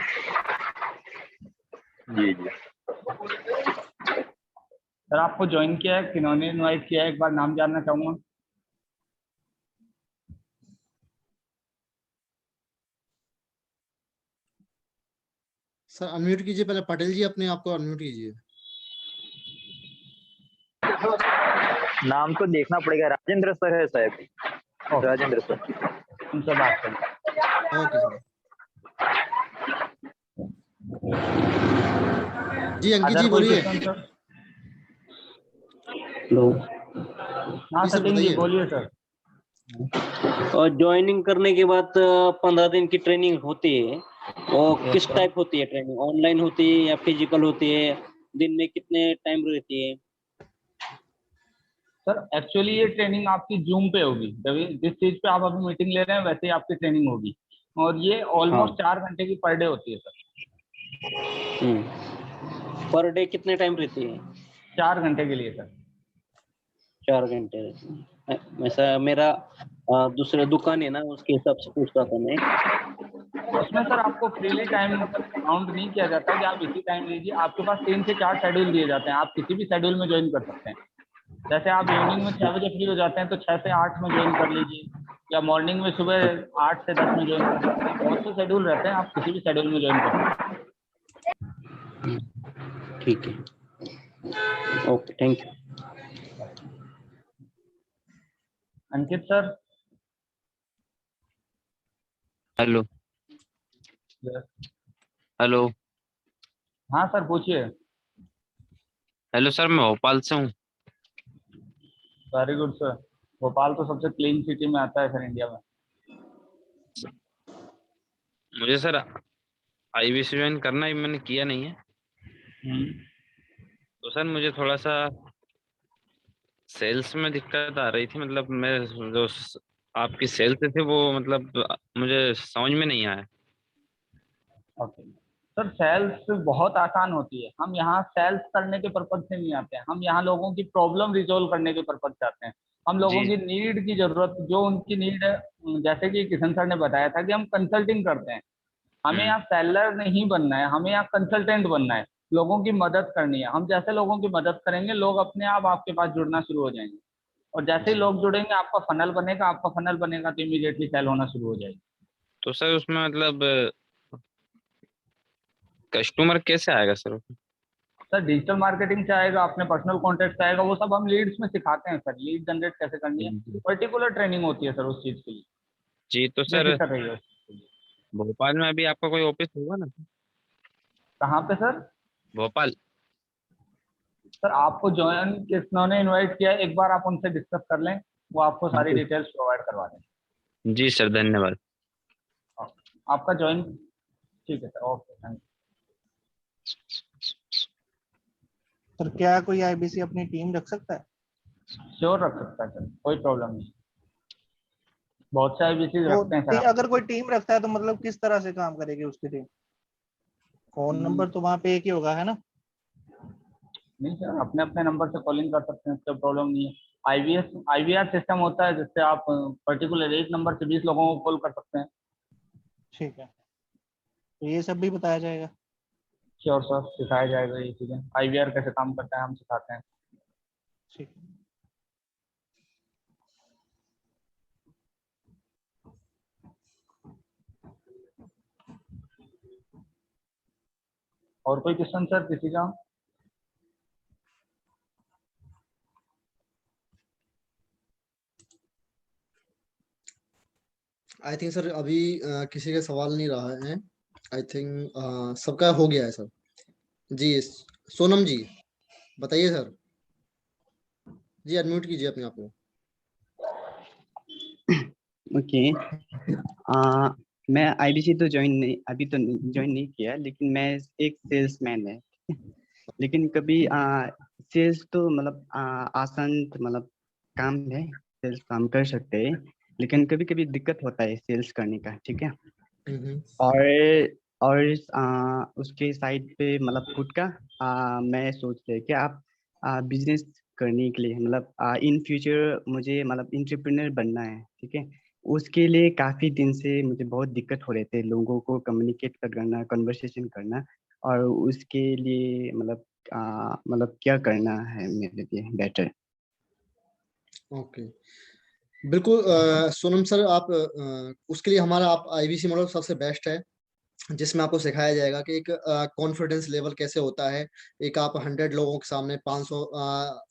जी जी। सर आपको ज्वाइन किया है, किन्होंने इनवाइट किया है, एक बार नाम जानना चाहूंगा। सर अनम्यूट कीजिए, पहले पटेल जी अपने आप को अनम्यूट कीजिए। नाम तो देखना पड़ेगा, राजेंद्र सर है शायद, ओके, राजेंद्र सर। उनसे बात करें। Okay sir. जी अंकित अदर जी कोई बोलिए। Question sir? हेलो। हाँ जी सर सचिन जी बताइए। बोलिए सर। और ज्वाइनिंग करने के बाद 15 दिन की ट्रेनिंग होती है, वो यस किस सर। टाइप होती है ट्रेनिंग? ऑनलाइन होती है या फिजिकल होती है? दिन में कितने टाइम रहती है? सर एक्चुअली ये ट्रेनिंग आपकी जूम पे होगी, जिस चीज पे आप अभी मीटिंग ले रहे हैं वैसे ही आपकी ट्रेनिंग होगी, और ये हाँ। ऑलमोस्ट 4 घंटे की पर डे होती है सर। पर डे कितने टाइम रहती है? 4 घंटे के लिए सर। 4 घंटे रहती है। वैसा मेरा दूसरा दुकान है ना, उसके हिसाब से पूछता था मैं। उसमें सर आपको फ्रीली टाइम काउंट नहीं किया जाता कि आप इसी टाइम लीजिए, आपके पास 3 से 4 शेड्यूल दिए जाते हैं, आप किसी भी शेड्यूल में ज्वाइन कर सकते हैं। जैसे आप इवनिंग में 6 बजे फ्री हो जाते हैं तो 6 से 8 में ज्वाइन कर लीजिए, या मॉर्निंग में सुबह 8 से 10 में ज्वाइन कर सकते हैं। बहुत से शेड्यूल रहते हैं, आप किसी भी शेड्यूल में ज्वाइन कर सकते ठीक है, ओके, थैंक यू। हैं। अंकित सर। हेलो। हेलो। हाँ सर पूछिए। हेलो सर, मैं भोपाल से हूँ। Very good sir. भोपाल तो सबसे क्लीन सिटी में आता है सर इंडिया में। मुझे सर आईबीसी ज्वाइन करना है, मैंने किया नहीं है। तो सर मुझे थोड़ा सा सेल्स में दिक्कत आ रही थी, मतलब मैं जो आपकी सेल्स थे वो मतलब मुझे समझ में नहीं आया। ओके सर, सेल्स बहुत आसान होती है। हम यहाँ सेल्स करने के पर्पज से नहीं आते हैं, हम यहाँ लोगों की प्रॉब्लम रिजोल्व करने के पर्पज से आते हैं। हम लोगों जी की नीड की जरूरत, जो उनकी नीड है, जैसे कि किशन सर ने बताया था कि हम कंसल्टिंग करते हैं। हमें हम्म। यहाँ सेलर नहीं बनना है, हमें यहाँ कंसल्टेंट बनना है। लोगों की मदद करनी है। हम जैसे लोगों की मदद करेंगे, लोग अपने आप आपके पास जुड़ना शुरू हो जाएंगे, और जैसे ही जी। लोग जुड़ेंगे आपका फनल बनेगा, आपका फनल बनेगा तो इमीडिएटली सेल होना शुरू हो जाएगी। तो सर उसमें मतलब कस्टमर कैसे आएगा सर? सर डिजिटल मार्केटिंग से आएगा, अपने पर्सनल कॉन्टेक्ट से आएगा, वो सब हम लीड्स में सिखाते हैं सर। लीड जनरेट कैसे करनी है, जी पर्टिकुलर ट्रेनिंग होती है सर उस चीज के लिए। जी। तो सर बेफिक्र रहिए उस चीज़ के लिए। भोपाल में अभी आपका कोई ऑफिस होगा ना? कहाँ पे सर? भोपाल। सर आपको ज्वाइन किसने इनवाइट किया है, एक बार आप उनसे डिस्कस कर लें, वो आपको सारी जी डिटेल्स प्रोवाइड करवा दें। जी सर, धन्यवाद। आपका ज्वाइन, ठीक है सर, ओके थैंक सर क्या कोई आईबीसी अपनी टीम रख सकता है? यू। श्योर रख सकता है सर, कोई प्रॉब्लम नहीं। बहुत से आईबीसी तो रखते हैं सर। अगर कोई टीम रखता है तो मतलब किस तरह से काम करेगी उसकी टीम? फोन नंबर तो वहाँ पे एक ही होगा, है ना? नहीं सर, अपने अपने नंबर से कॉलिंग कर सकते हैं, कोई प्रॉब्लम नहीं है। आईवीआर सिस्टम होता है जिससे आप पर्टिकुलर एक नंबर से 20 लोगों को कॉल कर सकते हैं। ठीक है, तो ये सब भी बताया जाएगा। श्योर सर, सिखाया जाएगा ये चीज़ें, आईवीआर कैसे काम करता है हम सिखाते हैं। ठीक। और कोई क्वेश्चन सर किसी का? आई थिंक सर अभी किसी का सवाल नहीं रहा है। आई थिंक सबका हो गया है सर। जी सोनम जी बताइए सर। जी अनम्यूट कीजिए अपने आप को। ओके। मैं आईबीसी तो अभी तो ज्वाइन नहीं किया, लेकिन मैं एक सेल्समैन है। लेकिन कभी सेल्स तो मतलब आसान मतलब काम है, सेल्स काम कर सकते हैं, लेकिन कभी कभी दिक्कत होता है सेल्स करने का, ठीक है। और उसके साइड पे मतलब खुद का मैं सोच रहे कि आप बिजनेस करने के लिए मतलब इन फ्यूचर मुझे मतलब एंटरप्रेन्योर बनना है, ठीक है। उसके लिए काफी दिन से मुझे बहुत दिक्कत हो रहे थे लोगों को कम्युनिकेट करना, कन्वर्सेशन करना, और उसके लिए मतलब क्या करना है मेरे लिए बेटर। ओके बिल्कुल सोनम सर आप उसके लिए हमारा आप आईबीसी मॉडल सबसे बेस्ट है, जिसमें आपको सिखाया जाएगा कि एक कॉन्फिडेंस लेवल कैसे होता है। एक आप 100 लोगों के सामने 500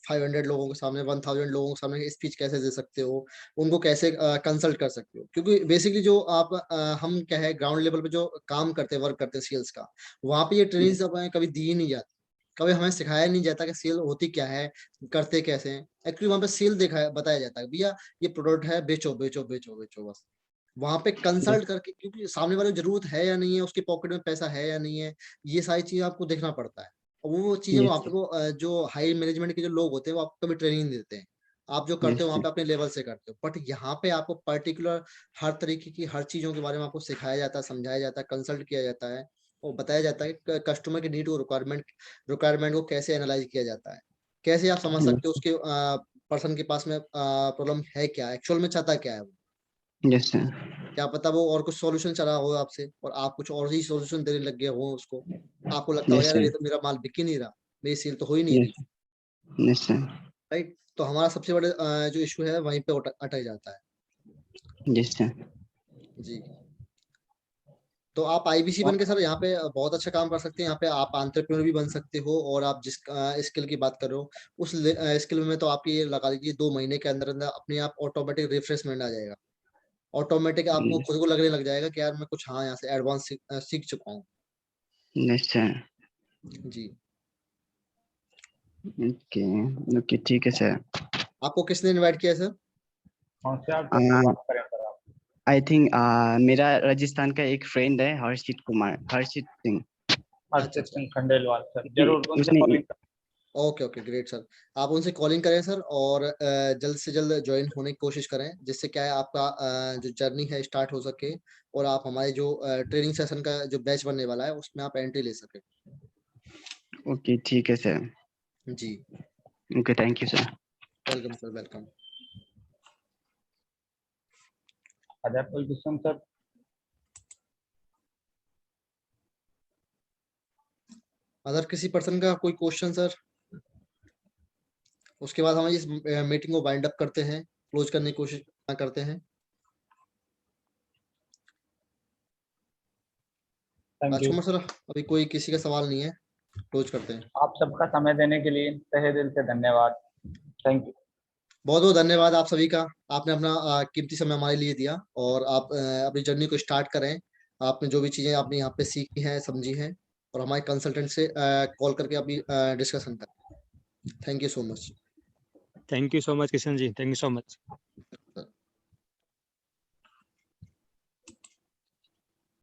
500 लोगों के सामने 1000 लोगों के सामने स्पीच कैसे दे सकते हो, उनको कैसे कंसल्ट कर सकते हो। क्योंकि बेसिकली जो आप हम क्या है ग्राउंड लेवल पे जो काम करते हैं, वर्क करते हैं सेल्स का, वहाँ पे ये ट्रेनिंग हमें कभी दी ही नहीं जाती, कभी हमें सिखाया नहीं जाता कि सेल होती क्या है, करते कैसे हैं। एक्चुअली वहाँ पे सेल बताया जाता है भैया ये प्रोडक्ट है, बेचो बेचो बेचो बेचो बस। वहां पे कंसल्ट करके, क्योंकि सामने वाले को जरूरत है या नहीं है, उसके पॉकेट में पैसा है या नहीं है, ये सारी चीजें आपको देखना पड़ता है। और वो चीजें वहां पे वो जो हाई मैनेजमेंट के जो लोग होते हैं वो आपको कभी ट्रेनिंग देते हैं। आप जो करते हो वहां पे अपने लेवल से करते हो, बट यहाँ पे आपको पर्टिकुलर हर तरीके की हर चीजों के बारे में आपको सिखाया जाता है, समझाया जाता है, कंसल्ट किया जाता है, और बताया जाता है कि कस्टमर के नीड और रिक्वायरमेंट को कैसे एनालाइज किया जाता है, कैसे आप समझ सकते हो उसके पर्सन के पास में प्रॉब्लम है क्या, एक्चुअल में चाहता क्या है वो। Yes sir. क्या पता वो और कुछ सॉल्यूशन चला हो आपसे और आप कुछ और ही सॉल्यूशन देने लग गए हो उसको। आपको लगता हो यस यार सर। ये तो मेरा माल बिक ही नहीं रहा, मेरी सेल तो हो ही नहीं रही, यस यस सर। राइट। तो हमारा सबसे बड़ा जो इशू है वहीं पे अटक जाता है। Yes sir. जी तो आप आईबीसी बन के सर यहाँ पे बहुत अच्छा काम कर सकते हैं। यहाँ पे आप एंटरप्रेन्योर भी बन सकते हो, और आप जिस स्किल की बात कर रहे हो उस स्किल में तो आपकी ये लगा लीजिए 2 महीने के अंदर अंदर अपने आप ऑटोमेटिक रिफ्रेशमेंट आ जाएगा। ऑटोमेटिक आपको खुद को लगने लग जाएगा कि यार मैं कुछ हाँ यहाँ से एडवांस सीख चुका हूँ। Yes sir. जी ओके। ओके ठीक है सर। आपको किसने इनवाइट किया सर? कौन से आप सर से बात करें सर आप? आई थिंक मेरा राजस्थान का एक फ्रेंड है, हर्षित सिंह। अच्छा हर्षित अच्छा, सिंह खंडेलवाल सर, जी, जरूर उनसे उसने calling. Okay okay great sir. आप उनसे कॉलिंग करें सर, और जल्द से जल्द ज्वाइन होने की कोशिश करें, जिससे क्या है आपका जो जर्नी है स्टार्ट हो सके, और आप हमारे जो ट्रेनिंग सेशन का जो बैच बनने वाला है उसमें आप एंट्री ले सके। ओके ठीक है सर। जी okay thank you sir. Welcome sir, welcome. Other कोई क्वेश्चन सर? अदर किसी पर्सन का कोई क्वेश्चन सर? उसके बाद हम इस मीटिंग को वाइंड अप करते हैं, क्लोज करने की कोशिश करते हैं। Thank you. राजकुमार सर अभी कोई किसी का सवाल नहीं है, क्लोज करते हैं। आप सबका समय देने के लिए तहे दिल से धन्यवाद। Thank you. बहुत बहुत धन्यवाद आप सभी का। आपने अपना कीमती समय हमारे लिए दिया, और आप अपनी जर्नी को स्टार्ट करें। आपने जो भी चीजें आपने यहाँ पे सीखी हैं, समझी हैं, और हमारे कंसल्टेंट से कॉल करके अपनी डिस्कशन करें। Thank you so much. Thank you so much Kishan ji, thank you so much.